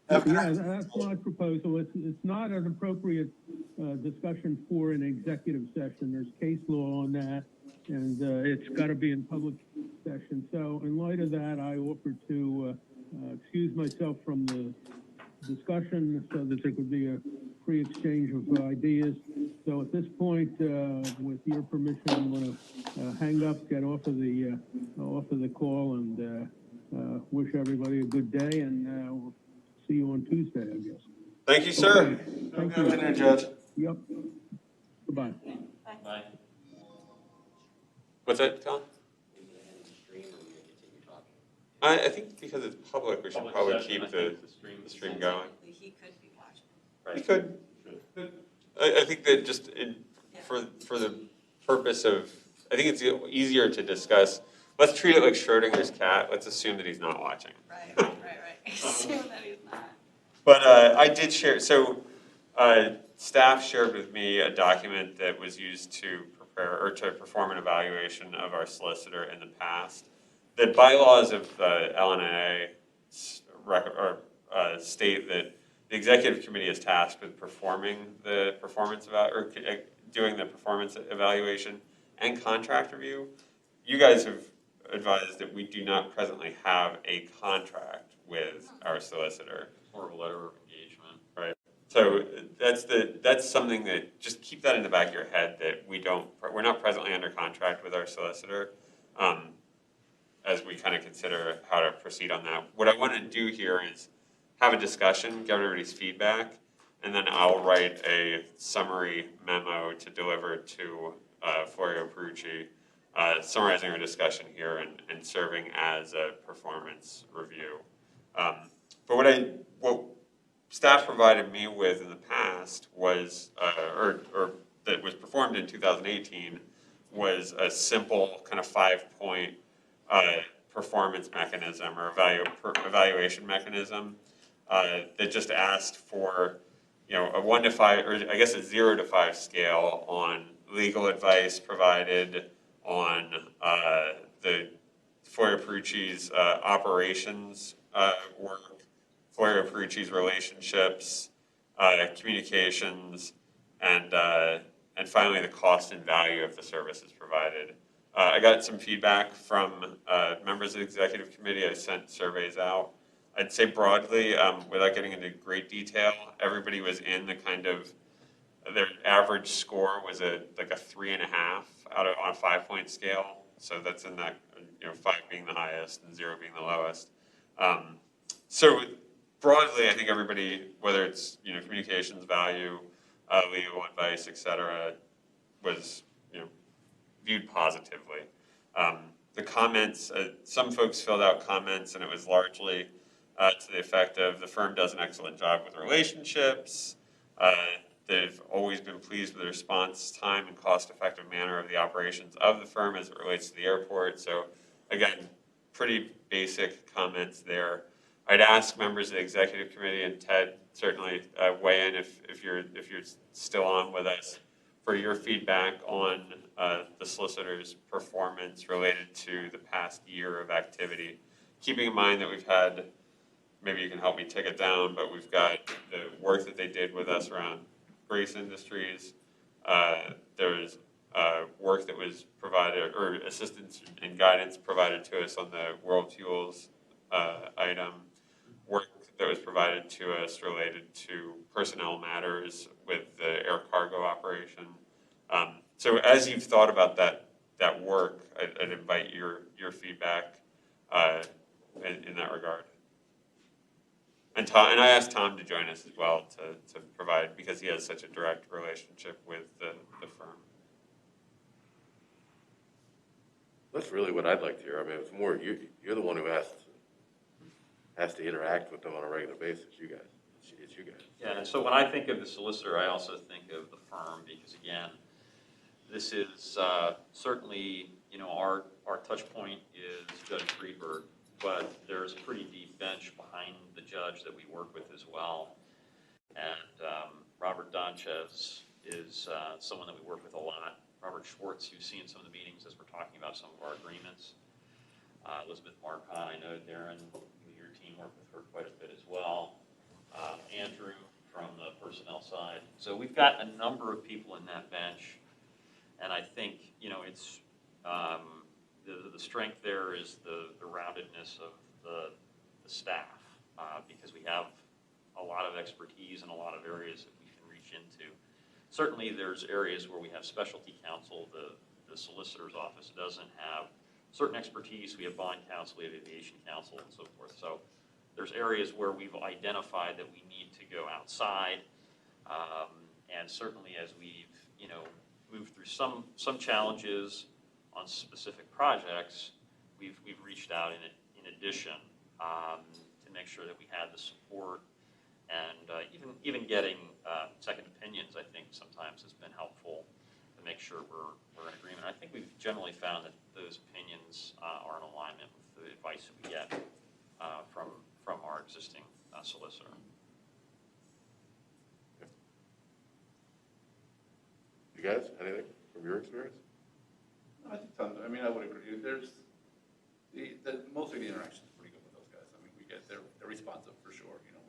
Yeah, that's my proposal. It's not an appropriate discussion for an executive session. There's case law on that, and it's got to be in public session. So in light of that, I offer to excuse myself from the discussion so that there could be a free exchange of ideas. So at this point, with your permission, I'm going to hang up, get off of the call, and wish everybody a good day, and we'll see you on Tuesday, I guess. Thank you, sir. Okay. Thank you. Good afternoon, Judge. Yep. Goodbye. Bye. What's that, Tom? I think because it's public, we should Public probably session, keep I think the stream going. He could be watching. He could. I think that just for the purpose of, I think it's easier to discuss. Let's treat it like Schrodinger's cat. Let's assume that he's not watching. Right. Assume that he's not. But I did share, so staff shared with me a document that was used to prepare or to perform an evaluation of our solicitor in the past. The bylaws of the LNAA state that the executive committee is tasked with performing the performance doing the performance evaluation and contract review. You guys have advised that we do not presently have a contract with our solicitor. Or a letter of engagement. Right. So that's something that, just keep that in the back of your head, that we're not presently under contract with our solicitor, as we kind of consider how to proceed on that. What I want to do here is have a discussion, get everybody's feedback, and then I'll write a summary memo to deliver to Florio Perucci, summarizing our discussion here and serving as a performance review. But what staff provided me with in the past was, or that was performed in 2018, was a simple kind of 5-point performance mechanism or evaluation mechanism that just asked for, a 1 to 5, or I guess a 0 to 5 scale on legal advice provided, on the Florio Perucci's operations work, Florio Perucci's relationships, communications, and finally the cost and value of the services provided. I got some feedback from members of the executive committee. I sent surveys out. I'd say broadly, without getting into great detail, everybody was in the kind of, their average score was like a 3.5 on a 5-point scale. So that's in that, 5 being the highest and 0 being the lowest. So broadly, I think everybody, whether it's communications value, legal advice, et cetera, was viewed positively. The comments, some folks filled out comments, and it was largely to the effect of the firm does an excellent job with relationships. They've always been pleased with the response time and cost-effective manner of the operations of the firm as it relates to the airport. So again, pretty basic comments there. I'd ask members of the executive committee, and Ted certainly weigh in if you're still on with us, for your feedback on the solicitor's performance related to the past year of activity. Keeping in mind that we've had, maybe you can help me take it down, but we've got the work that they did with us around Grace Industries. There's work that was provided, or assistance and guidance provided to us on the World Fuels item. Work that was provided to us related to personnel matters with the air cargo operation. So as you've thought about that work, I'd invite your feedback in that regard. And I asked Tom to join us as well to provide, because he has such a direct relationship with the firm. That's really what I'd like to hear. I mean, it's more, you're the one who has to interact with them on a regular basis, you guys. It's you guys. Yeah, and so when I think of the solicitor, I also think of the firm, because again, this is certainly, our touch point is Judge Friedberg, but there's a pretty deep bench behind the judge that we work with as well. And Robert Donchez is someone that we work with a lot. Robert Schwartz, who's seen some of the meetings as we're talking about some of our agreements. Elizabeth Marcon, I know Darren, your team worked with her quite a bit as well. So we've got a number of people in that bench, and I think, you know, it's, the strength there is the roundedness of the staff, because we have a lot of expertise in a lot of areas that we can reach into. Certainly, there's areas where we have specialty counsel. The solicitor's office doesn't have certain expertise. We have bond counsel, we have aviation counsel, and so forth. So there's areas where we've identified that we need to go outside. And certainly as we've, you know, moved through some challenges on specific projects, we've reached out in addition to make sure that we had the support, and even getting second opinions, I think sometimes has been helpful to make sure we're in agreement. I think we've generally found that those opinions are in alignment with the advice that we get from our existing solicitor. You guys, anything from your experience? I think tons. I mean, I would agree. There's mostly the interaction is pretty good with those guys. I mean, they're responsive for sure. You know,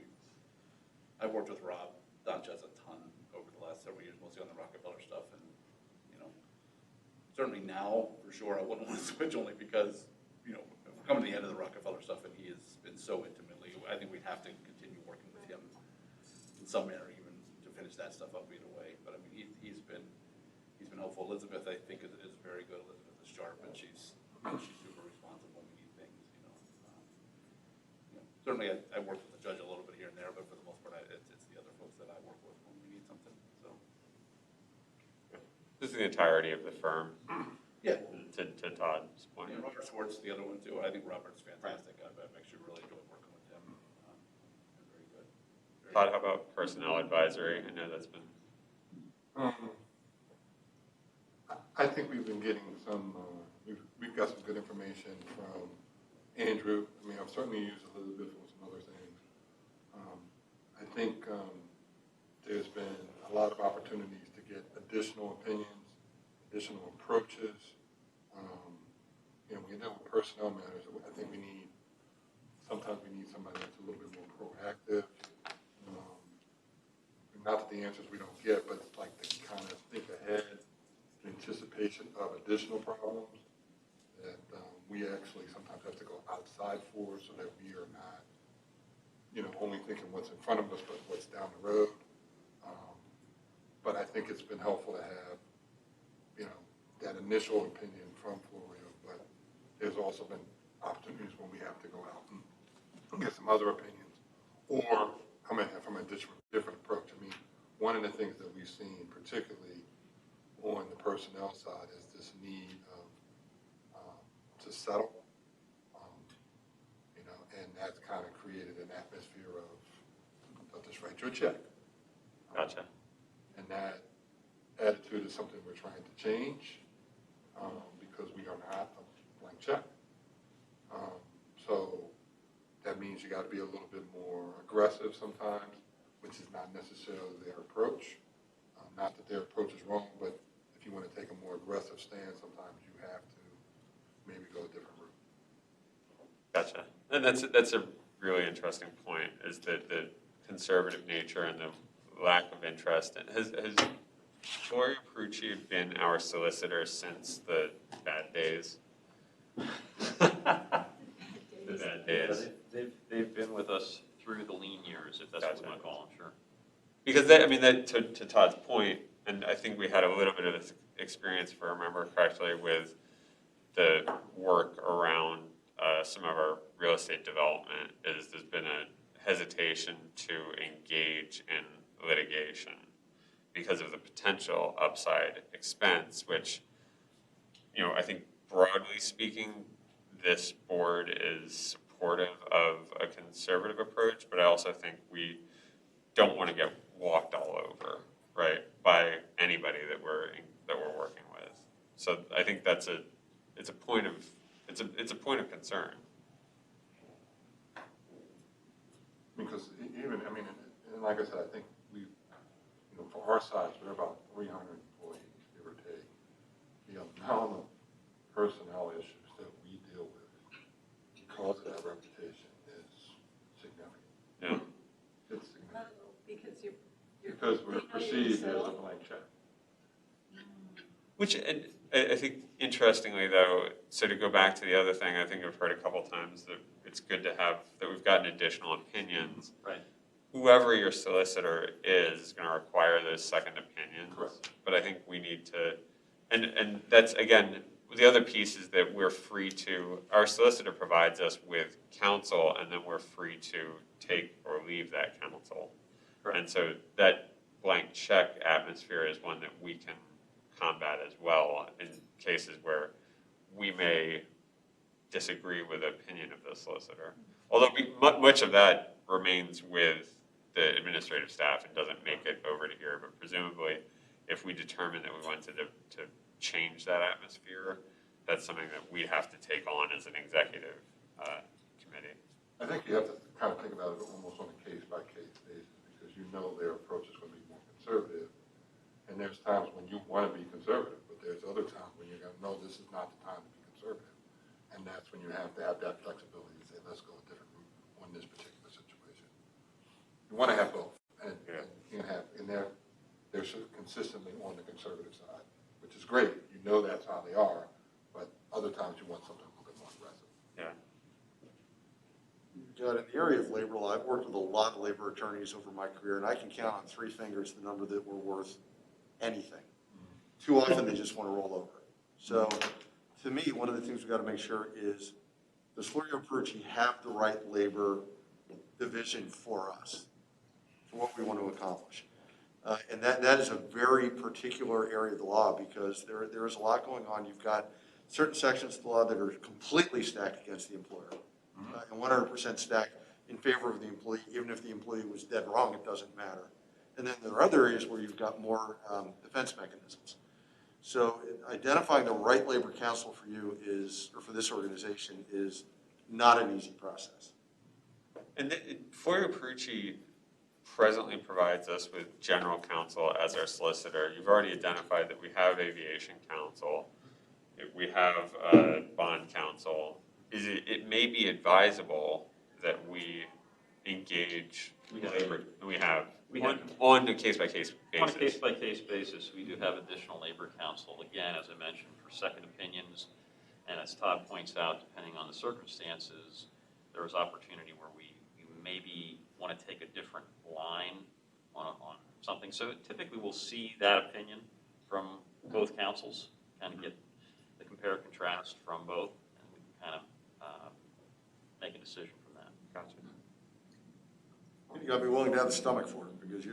I've worked with Rob Donchez a ton over the last several years, mostly on the Rockefeller stuff, and you know, certainly now for sure I wouldn't want to switch only because you know we're coming to the end of the Rockefeller stuff, and he has been so intimately. I think we'd have to continue working with him in some manner, even to finish that stuff up either way. But I mean, he's been helpful. Elizabeth, I think, is very good. Elizabeth is sharp, and she's super responsive when we need things. You know, certainly I work with the judge a little bit here and there, but for the most part, it's the other folks that I work with when we need something. So this is the entirety of the firm. Yeah. To Todd's point. Yeah, Robert Schwartz, the other one too. I think Robert's fantastic. I've actually really enjoyed working with him. Very good. Todd, how about personnel advisory? I know that's been. I think we've been getting some, we've got some good information from Andrew. I mean, I've certainly used Elizabeth on some other things. I think there's been a lot of opportunities to get additional opinions, additional approaches. You know, when you deal with personnel matters, I think sometimes we need somebody that's a little bit more proactive. Not that the answers we don't get, but it's like to kind of think ahead, anticipation of additional problems that we actually sometimes have to go outside for, so that we are not, you know, only thinking what's in front of us, but what's down the road. But I think it's been helpful to have, you know, that initial opinion from Florio, but there's also been opportunities when we have to go out and get some other opinions, or come in from a different approach. I mean, one of the things that we've seen, particularly on the personnel side, is this need to settle, you know, and that's kind of created an atmosphere of, I'll just write you a check. Gotcha. And that attitude is something we're trying to change, because we are not a blank check. So that means you got to be a little bit more aggressive sometimes, which is not necessarily their approach. Not that their approach is wrong, but if you want to take a more aggressive stance, sometimes you have to maybe go a different route. Gotcha. And that's a really interesting point, is that the conservative nature and the lack of interest. And has Gloria Prucci been our solicitor since the bad days? The bad days. They've been with us through the lean years, if that's what we want to call them, sure. Because to Todd's point, and I think we had a little bit of this experience, if I remember correctly, with the work around some of our real estate development, is there's been a hesitation to engage in litigation because of the potential upside expense, which, you know, I think broadly speaking, this board is supportive of a conservative approach, but I also think we don't want to get walked all over, right, by anybody that we're working with. So I think it's a point of concern. Because even, I mean, and like I said, I think we, you know, for our size, we're about 300 employees, give or take. The amount of personnel issues that we deal with because of that reputation is significant. Yeah. It's significant. Because you're Because we're perceived as a blank check. Which, and I think interestingly though, so to go back to the other thing, I think I've heard a couple times that it's good to have, that we've gotten additional opinions. Right. Whoever your solicitor is gonna require those second opinions. Correct. But I think we need to, and that's, again, the other piece is that we're free to, our solicitor provides us with counsel, and then we're free to take or leave that counsel. Correct. And so that blank check atmosphere is one that we can combat as well in cases where we may disagree with the opinion of the solicitor. Although much of that remains with the administrative staff and doesn't make it over to here, but presumably if we determine that we wanted to change that atmosphere, that's something that we have to take on as an executive committee. I think you have to kind of think about it almost on a case-by-case basis, because you know their approach is going to be more conservative. And there's times when you want to be conservative, but there's other times when you're going to know this is not the time to be conservative. And that's when you have to have that flexibility to say, let's go a different route on this particular situation. You want to have both, and you can't have, and they're consistently on the conservative side, which is great. You know that's how they are, but other times you want something a little bit more aggressive. Yeah. Judd, in the area of labor law, I've worked with a lot of labor attorneys over my career, and I can count on 3 fingers the number that were worth anything. Too often they just want to roll over. So to me, one of the things we've got to make sure is, does Florio Perucci have the right labor division for us, for what we want to accomplish? And that is a very particular area of the law, because there is a lot going on. You've got certain sections of the law that are completely stacked against the employer, and 100% stacked in favor of the employee. Even if the employee was dead wrong, it doesn't matter. And then there are other areas where you've got more defense mechanisms. So identifying the right labor counsel for you is, or for this organization, is not an easy process. And Florio Perucci presently provides us with general counsel as our solicitor. You've already identified that we have aviation counsel, we have bond counsel. It may be advisable that we engage labor. On a case-by-case basis. On a case-by-case basis, we do have additional labor counsel, again, as I mentioned, for second opinions. And as Todd points out, depending on the circumstances, there is opportunity where we maybe want to take a different line on something. So typically we'll see that opinion from both counsels, kind of get the compare and contrast from both, and we can kind of make a decision from that. Gotcha. You got to be willing to have the stomach for it, because you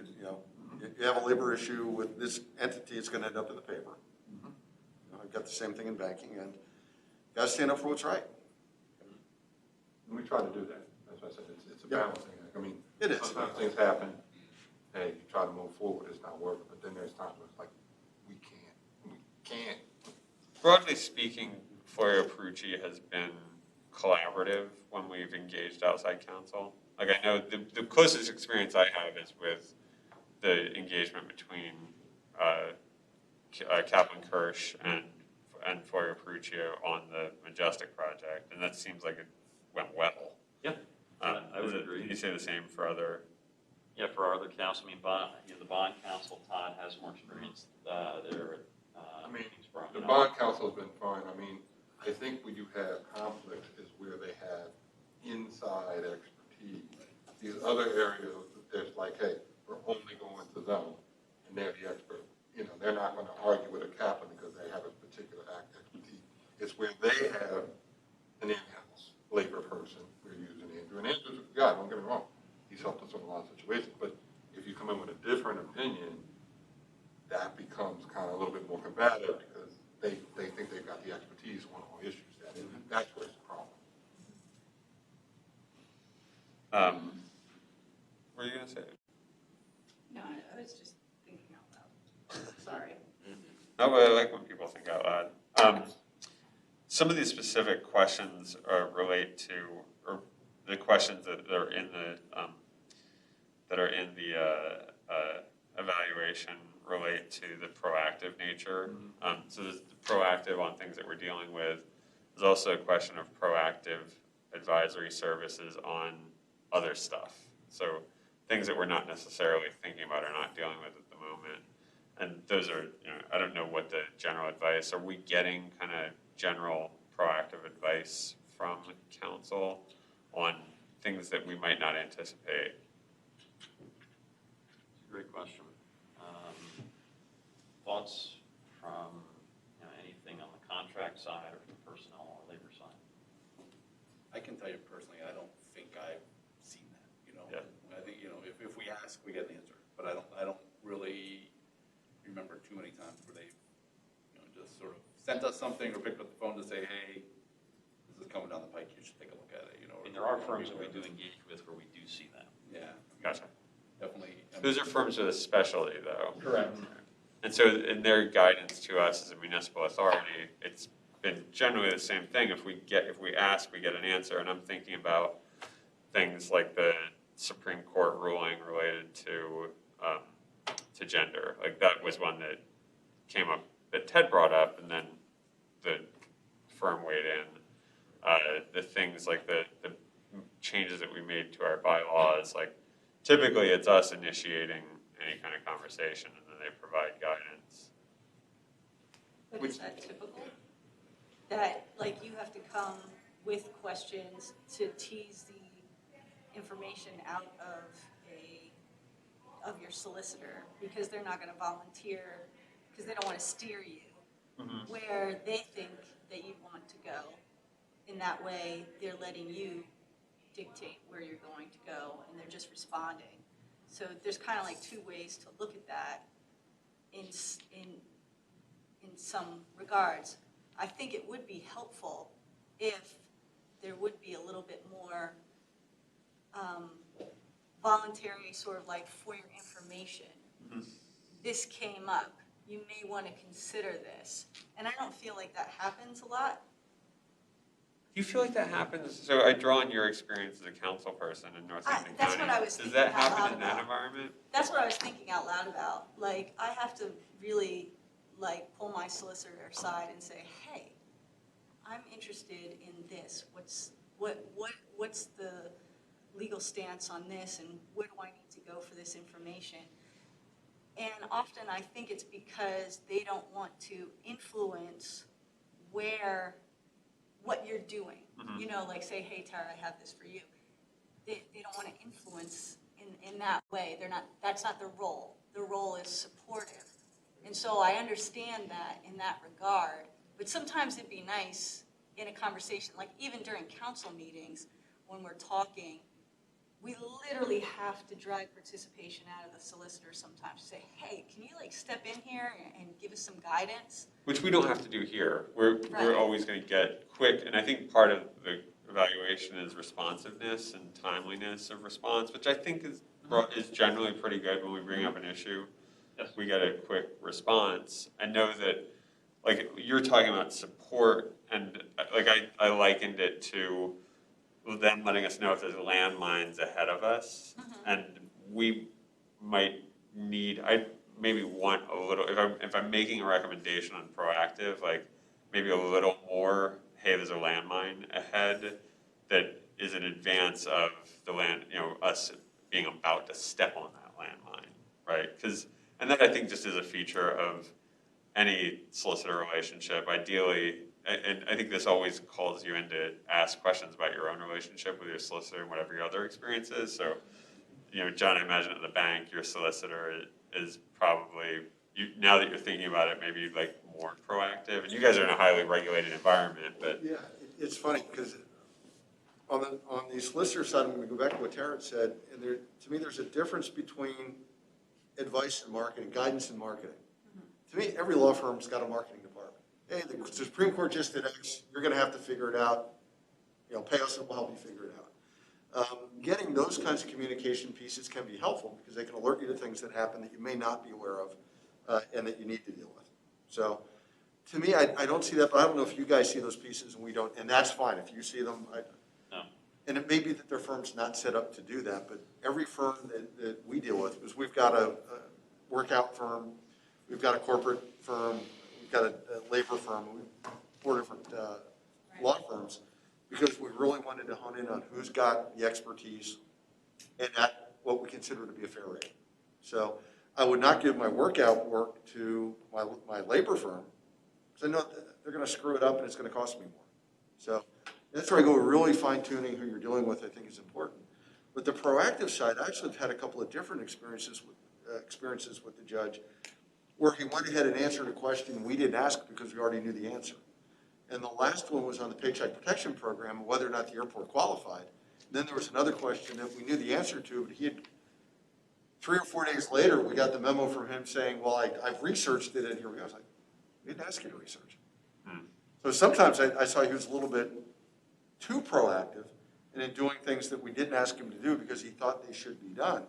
have a labor issue with this entity, it's going to end up in the paper. I've got the same thing in banking, and you got to stand up for what's right. And we try to do that. As I said, it's a balancing act. I mean, it is. Sometimes things happen. Hey, you try to move forward, it's not working. But then there's times where it's like, we can't. Broadly speaking, Florio Perucci has been collaborative when we've engaged outside counsel. Like, I know the closest experience I have is with the engagement between Kaplan Kirsch and Florio Perucci on the Majestic project, and that seems like it went well. Yeah, I would agree. You say the same for other? Yeah, for our other counsel, I mean, the bond counsel, Todd has more experience there. I mean, the bond counsel has been fine. I mean, I think where you have conflicts is where they have inside expertise. These other areas, there's like, hey, we're only going to them, and they're the expert. They're not going to argue with a Kaplan because they have a particular expertise. It's where they have an in-house labor person. We're using Andrew. And Andrew's a guy, don't get me wrong. He's helped us in a lot of situations. But if you come in with a different opinion, that becomes kind of a little bit more combative, because they think they've got the expertise on all issues. That's where it's a problem. What were you going to say? No, I was just thinking out loud. Sorry. No, but I like when people think out loud. Some of these specific questions relate to, or the questions that are in the evaluation relate to the proactive nature. So there's the proactive on things that we're dealing with. There's also a question of proactive advisory services on other stuff. So things that we're not necessarily thinking about or not dealing with at the moment. And those are, I don't know what the general advice, are we getting kind of general proactive advice from council on things that we might not anticipate? Great question. Thoughts from anything on the contract side or the personnel or labor side? I can tell you personally, I don't think I've seen that, Yeah. I think, if we ask, we get an answer, but I don't really remember too many times where they, just sort of sent us something or picked up the phone to say, hey, this is coming down the pike, you should take a look at it, And there are firms that we do engage with where we do see that. Yeah. Gotcha. Definitely. Those are firms with a specialty though. Correct. And so in their guidance to us as a municipal authority, it's been generally the same thing. If we ask, we get an answer. And I'm thinking about things like the Supreme Court ruling related to gender. Like that was one that came up that Ted brought up, and then the firm weighed in. The things like the changes that we made to our bylaws, like typically it's us initiating any kind of conversation, and then they provide guidance. But is that typical? That, like, you have to come with questions to tease the information out of your solicitor, because they're not gonna volunteer, because they don't wanna steer you where they think that you want to go. In that way, they're letting you dictate where you're going to go, and they're just responding. So there's kind of like two ways to look at that in some regards. I think it would be helpful if there would be a little bit more voluntary, sort of like for your information. This came up, you may want to consider this. And I don't feel like that happens a lot. Do you feel like that happens? So I draw on your experience as a council person in Northampton County. That's what I was Does thinking that out happen loud in that about. environment? That's what I was thinking out loud about. Like, I have to really, like, pull my solicitor aside and say, hey, I'm interested in this. What's the legal stance on this, and where do I need to go for this information? And often I think it's because they don't want to influence what you're doing. Like say, hey, Tara, I have this for you. They don't want to influence in that way. That's not their role. Their role is supportive. And so I understand that in that regard, but sometimes it'd be nice in a conversation, like even during council meetings, when we're talking, we literally have to drag participation out of the solicitor sometimes to say, hey, can you like step in here and give us some guidance? Which we don't have to do here. We're Right. always going to get quick, and I think part of the evaluation is responsiveness and timeliness of response, which I think is generally pretty good when we bring up an issue. Yes. We get a quick response. I know that, like, you're talking about support, and like I likened it to them letting us know if there's landmines ahead of us, and we might need, I maybe want a little, if I'm making a recommendation on proactive, like maybe a little more, hey, there's a landmine ahead that is in advance of us being about to step on that landmine, right? And that I think just is a feature of any solicitor relationship. Ideally, and I think this always calls you in to ask questions about your own relationship with your solicitor and whatever your other experience is. So, John, I imagine at the bank, your solicitor is probably, now that you're thinking about it, maybe like more proactive. And you guys are in a highly regulated environment, but. Yeah, it's funny because on the solicitor side, I'm going to go back to what Terrence said, and to me, there's a difference between advice and marketing, guidance and marketing. To me, every law firm's got a marketing department. Hey, the Supreme Court just did X, you're going to have to figure it out. Pay us and we'll help you figure it out. Getting those kinds of communication pieces can be helpful because they can alert you to things that happen that you may not be aware of and that you need to deal with. So to me, I don't see that, but I don't know if you guys see those pieces and we don't, and that's fine. If you see them, No. And it may be that their firm's not set up to do that, but every firm that we deal with, because we've got a workout firm, we've got a corporate firm, we've got a labor firm, we've 4 different law firms, because we really wanted to hone in on who's got the expertise and what we can consider to be a fair rate. So I would not give my workout work to my labor firm, because I know they're gonna screw it up and it's gonna cost me more. So that's where I go, really fine tuning who you're dealing with, I think is important. But the proactive side, I actually have had a couple of different experiences with the judge, where he went ahead and answered a question we didn't ask because we already knew the answer. And the last one was on the Paycheck Protection Program, whether or not the airport qualified. Then there was another question that we knew the answer to, but he had, 3 or 4 days later, we got the memo from him saying, well, I've researched it, and here we go. I was like, we didn't ask you to research it. So sometimes I saw he was a little bit too proactive and in doing things that we didn't ask him to do because he thought they should be done.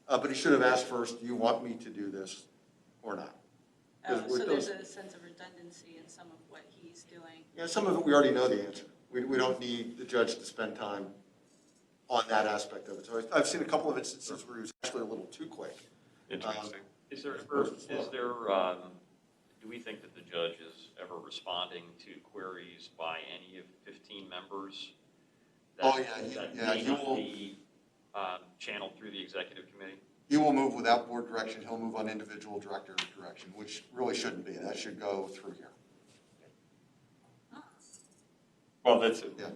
But he should have asked first, do you want me to do this or not? So there's a sense of redundancy in some of what he's doing. Yeah, some of it we already know the answer. We don't need the judge to spend time on that aspect of it. So I've seen a couple of instances where he was actually a little too quick. Interesting. Do we think that the judge is ever responding to queries by any of 15 members? That may not be channeled through the executive committee? He will move without board direction. He'll move on individual director direction, which really shouldn't be. That should go through here. Well,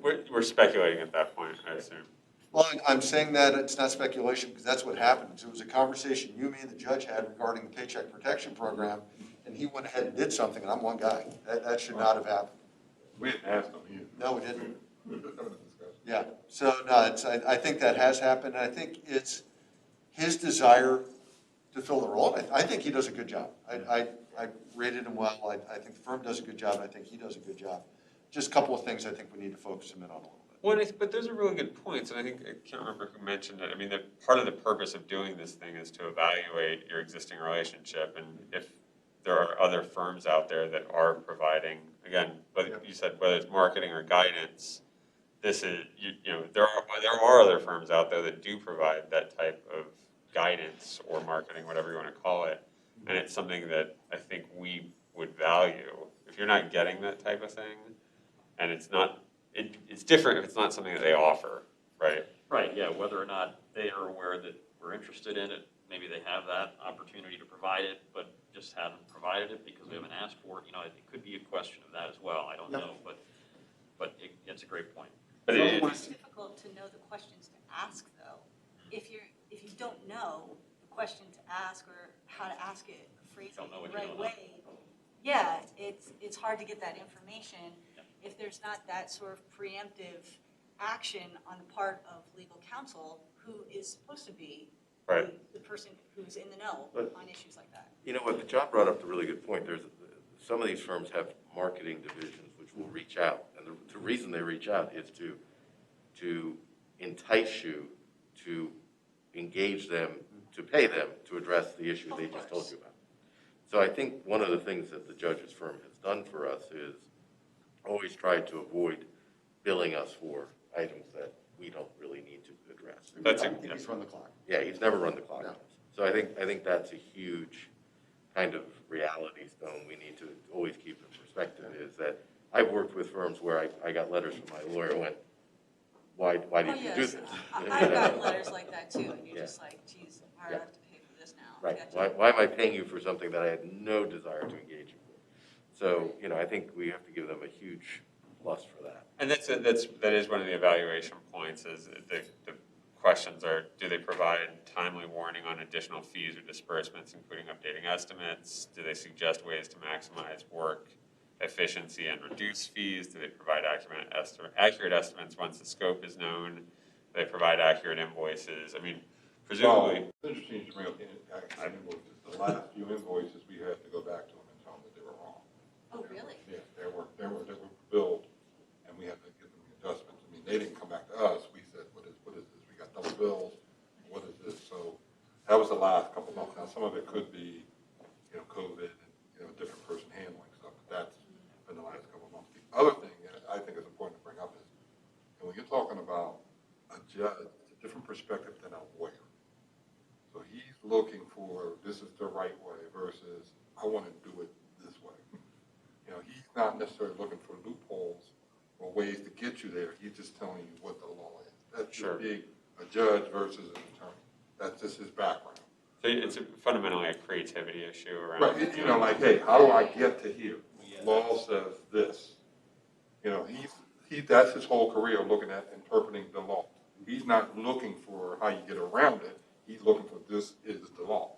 we're speculating at that point, I assume. Well, I'm saying that it's not speculation because that's what happened. It was a conversation you, me, and the judge had regarding the Paycheck Protection Program, and he went ahead and did something, and I'm one guy. That should not have happened. We didn't ask him either. No, we didn't. Yeah, so no, I think that has happened, and I think it's his desire to fill the role. I think he does a good job. I rated him well. I think the firm does a good job, and I think he does a good job. Just a couple of things I think we need to focus him in on a little bit. Well, but those are really good points, and I can't remember who mentioned it. I mean, part of the purpose of doing this thing is to evaluate your existing relationship, and if there are other firms out there that are providing, again, you said whether it's marketing or guidance, this is, there are other firms out there that do provide that type of guidance or marketing, whatever you want to call it, and it's something that I think we would value. If you're not getting that type of thing, and it's different if it's not something that they offer, right? Right, yeah, whether or not they are aware that we're interested in it, maybe they have that opportunity to provide it, but just haven't provided it because we haven't asked for it. It could be a question of that as well. I don't know, but it's a great point. It's difficult to know the questions to ask, though. If you don't know the question to ask or how to ask it, phrase it in the right way, yeah, it's hard to get that information if there's not that sort of preemptive action on the part of legal counsel, who is supposed to be the person who's in the know on issues like that. You know what, John brought up a really good point. Some of these firms have marketing divisions which will reach out, and the reason they reach out is to entice you to engage them, to pay them to address the issue they just told you about. So I think one of the things that the judge's firm has done for us is always tried to avoid billing us for items that we don't really need to address. He's run the clock. Yeah, he's never run the clock. No. So I think that's a huge kind of reality stone we need to always keep in perspective, is that I've worked with firms where I got letters from my lawyer and went, why did you do this? I've got letters like that too, and you're just like, geez, why do I have to pay for this now? Right. Why am I paying you for something that I had no desire to engage you for? So, I think we have to give them a huge plus for that. And that is one of the evaluation points, is the questions are, do they provide timely warning on additional fees or disbursements, including updating estimates? Do they suggest ways to maximize work efficiency and reduce fees? Do they provide accurate estimates once the scope is known? Do they provide accurate invoices? I mean, presumably. It's interesting to bring up accurate invoices. The last few invoices, we had to go back to them and tell them that they were wrong. Oh, really? Yeah, they were billed, and we had to give them the adjustments. I mean, they didn't come back to us. We said, what is this? We got double bills. What is this? So that was the last couple of months. Now, some of it could be, COVID and, a different person handling stuff, but that's been the last couple of months. The other thing that I think is important to bring up is, when you're talking about a judge, it's a different perspective than a lawyer. So he's looking for, this is the right way versus, I want to do it this way. He's not necessarily looking for loopholes or ways to get you there. He's just telling you what the law is. That's just being a judge versus an attorney. That's just his background. So it's fundamentally a creativity issue around. Right, you know, like, hey, how do I get to here? Law says this. You know, that's his whole career, looking at interpreting the law. He's not looking for how you get around it. He's looking for this is the law.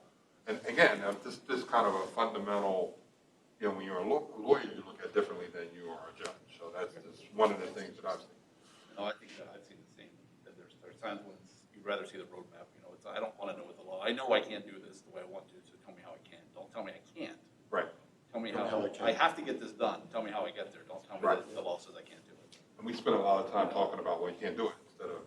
And again, this kind of a fundamental, you know, when you're a lawyer, you look at differently than you are a judge. So that's just one of the things that I've seen. No, I think that I've seen the same, that there's times when you'd rather see the roadmap, you know, I don't wanna know what the law, I know I can't do this the way I want to, so tell me how I can, don't tell me I can't. Right. Tell me how I have to get this done, tell me how I get there, don't tell me that the law says I can't do it. And we spend a lot of time talking about, well, you can't do it, instead of,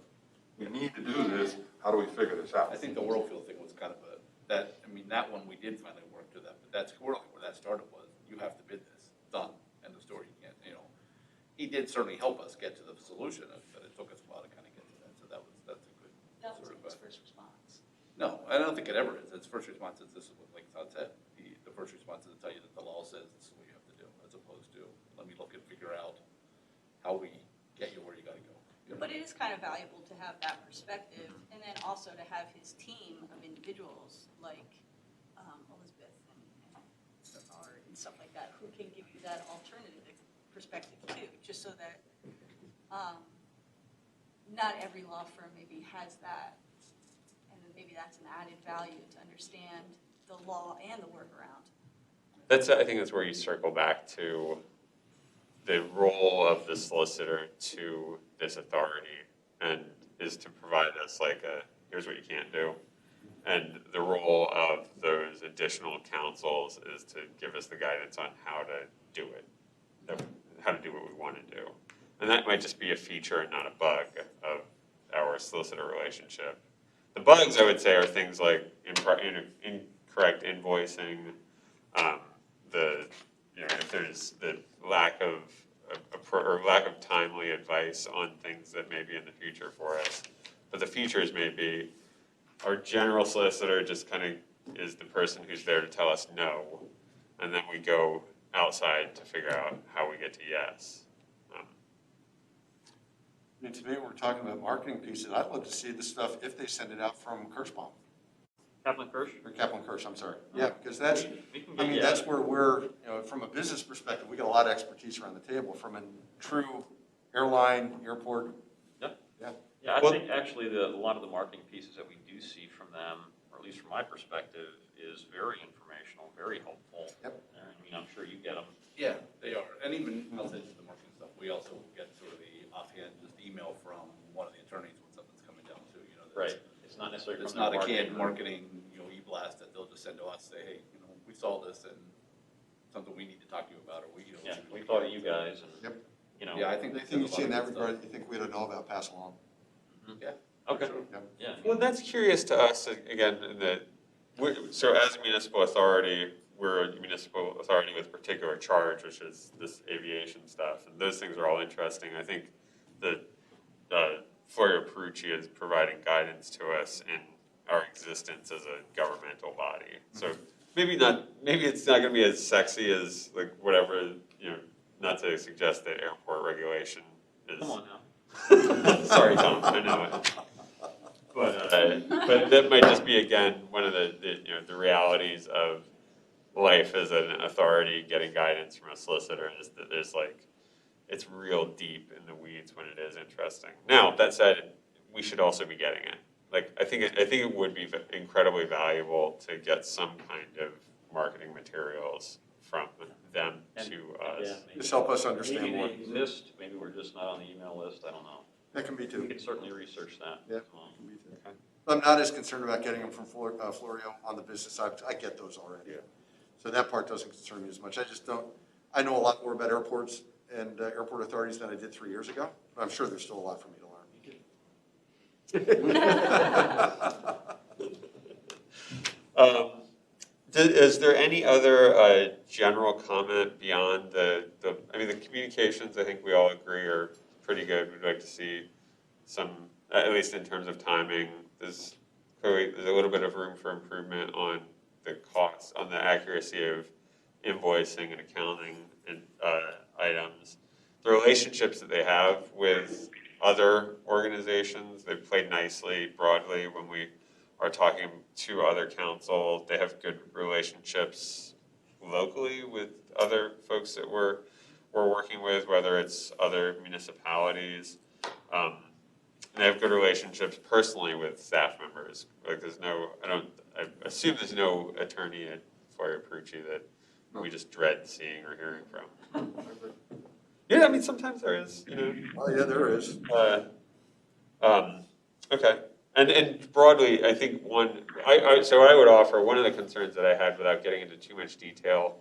we need to do this, how do we figure this out? I think the Worldfield thing was kind of that one we did finally work to that, but that's really where that started was, you have to bid this, done, end of story, you can't, you know. He did certainly help us get to the solution, but it took us a while to kind of get to that, so that's a good. That was his first response. No, I don't think it ever is. Its first response is this is what, like Todd said, the first response is to tell you that the law says this is what you have to do, as opposed to, let me look and figure out how we get you where you gotta go. But it is kind of valuable to have that perspective, and then also to have his team of individuals like Elizabeth and Art and stuff like that, who can give you that alternative perspective too, just so that not every law firm maybe has that, and then maybe that's an added value to understand the law and the workaround. I think that's where you circle back to the role of the solicitor to this authority, and is to provide us like here's what you can't do. And the role of those additional counsels is to give us the guidance on how to do it, how to do what we want to do. And that might just be a feature and not a bug of our solicitor relationship. The bugs, I would say, are things like incorrect invoicing, if there's the lack of timely advice on things that may be in the future for us. But the features may be our general solicitor just kind of is the person who's there to tell us no, and then we go outside to figure out how we get to yes. I mean, to me, we're talking about marketing pieces. I'd love to see the stuff if they send it out from Kirschbaum. Kaplan Kirsch? Or Kaplan Kirsch, I'm sorry. Yeah, because that's, We can I get- mean, yeah. that's where we're, you know, from a business perspective, we got a lot of expertise around the table, from a true airline, airport. Yep. Yeah. Yeah, I Well- think actually a lot of the marketing pieces that we do see from them, or at least from my perspective, is very informational, very helpful. Yep. I mean, I'm sure you get them. Yeah, they are, and even outside of the marketing stuff, we also get sort of the offhand, just email from one of the attorneys when something's coming down too, you know. Right. It's not necessarily It's from not the a canned marketing marketing, you know, e-blast that they'll just send to us, say, hey, you know, we saw this and something we need to talk to you about, or we, you know. Yeah, we thought of you guys and, Yep. you know. Yeah, I think they Anything you send a see in lot that of good regard, you think we ought to know about, pass along. Yeah. Okay. Yep. Yeah. Well, that's curious to us, again, in that, so as a municipal authority, we're a municipal authority with particular charge, which is this aviation stuff, and those things are all interesting. I think the Florio Perucci is providing guidance to us in our existence as a governmental body. So maybe it's not gonna be as sexy as like whatever, you know, not to suggest that airport regulation is. Come on now. Sorry, Tom, I know it. But that might just be, again, one of the realities of life as an authority getting guidance from a solicitor is that there's it's real deep in the weeds when it is interesting. Now, that said, we should also be getting it. I think it would be incredibly valuable to get some kind of marketing materials from them to us. Just help us understand maybe more. Maybe they exist, maybe we're just not on the email list, I don't know. That can be too. We could certainly research that. Yeah. I'm not as concerned about getting them from Florio on the business side. I get those already. Yeah. So that part doesn't concern me as much. I know a lot more about airports and airport authorities than I did 3 years ago. But I'm sure there's still a lot for me to learn. Is there any other general comment beyond the communications, I think we all agree are pretty good. We'd like to see some, at least in terms of timing, there's a little bit of room for improvement on the costs, on the accuracy of invoicing and accounting and items. The relationships that they have with other organizations, they've played nicely broadly when we are talking to other council. They have good relationships locally with other folks that we're working with, whether it's other municipalities. They have good relationships personally with staff members. Like I assume there's no attorney at Foyer Perucci that we just dread seeing or hearing from. Yeah, I mean, sometimes there is, you know. Oh, yeah, there is. Okay. And broadly, I think so I would offer, one of the concerns that I had without getting into too much detail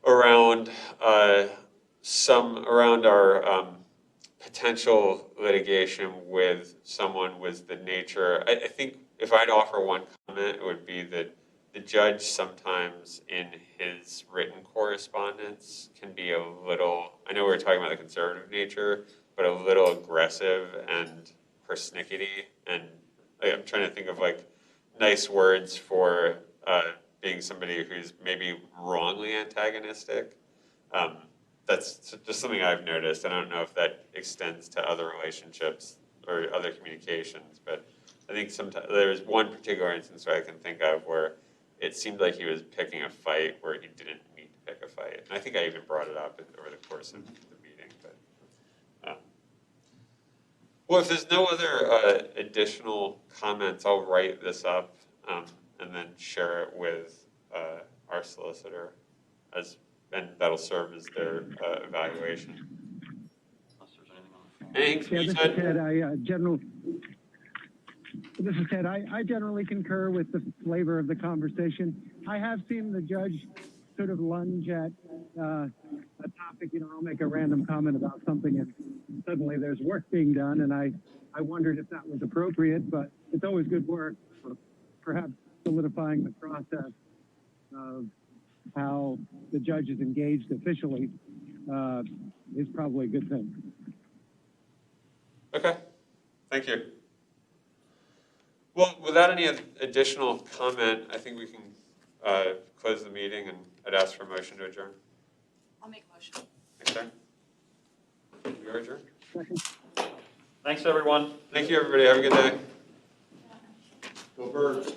around around our potential litigation with someone was the nature. I think if I'd offer one comment, it would be that the judge sometimes in his written correspondence can be a little, I know we were talking about the conservative nature, but a little aggressive and persnickety. And I'm trying to think of like nice words for being somebody who's maybe wrongly antagonistic. That's just something I've noticed. I don't know if that extends to other relationships or other communications, but I think sometimes there's one particular instance where I can think of where it seemed like he was picking a fight where he didn't need to pick a fight. And I think I even brought it up over the course of the meeting. But well, if there's no other additional comments, I'll write this up and then share it with our solicitor and that'll serve as their evaluation. Thanks, Yeah, this is Ted. This is Ted. I generally concur with the flavor of the conversation. I have seen the judge sort of lunge at a topic. You know, I'll make a random comment about something, and suddenly there's work being done, and I wondered if that was appropriate. But it's always good work for perhaps solidifying the process of how the judge is engaged officially is probably a good thing. Okay, thank you. Well, without any additional comment, I think we can close the meeting, and I'd ask for a motion to adjourn. I'll make a motion. Okay. We are adjourned. Thanks, everyone. Thank you, everybody. Have a good day. Go Birds.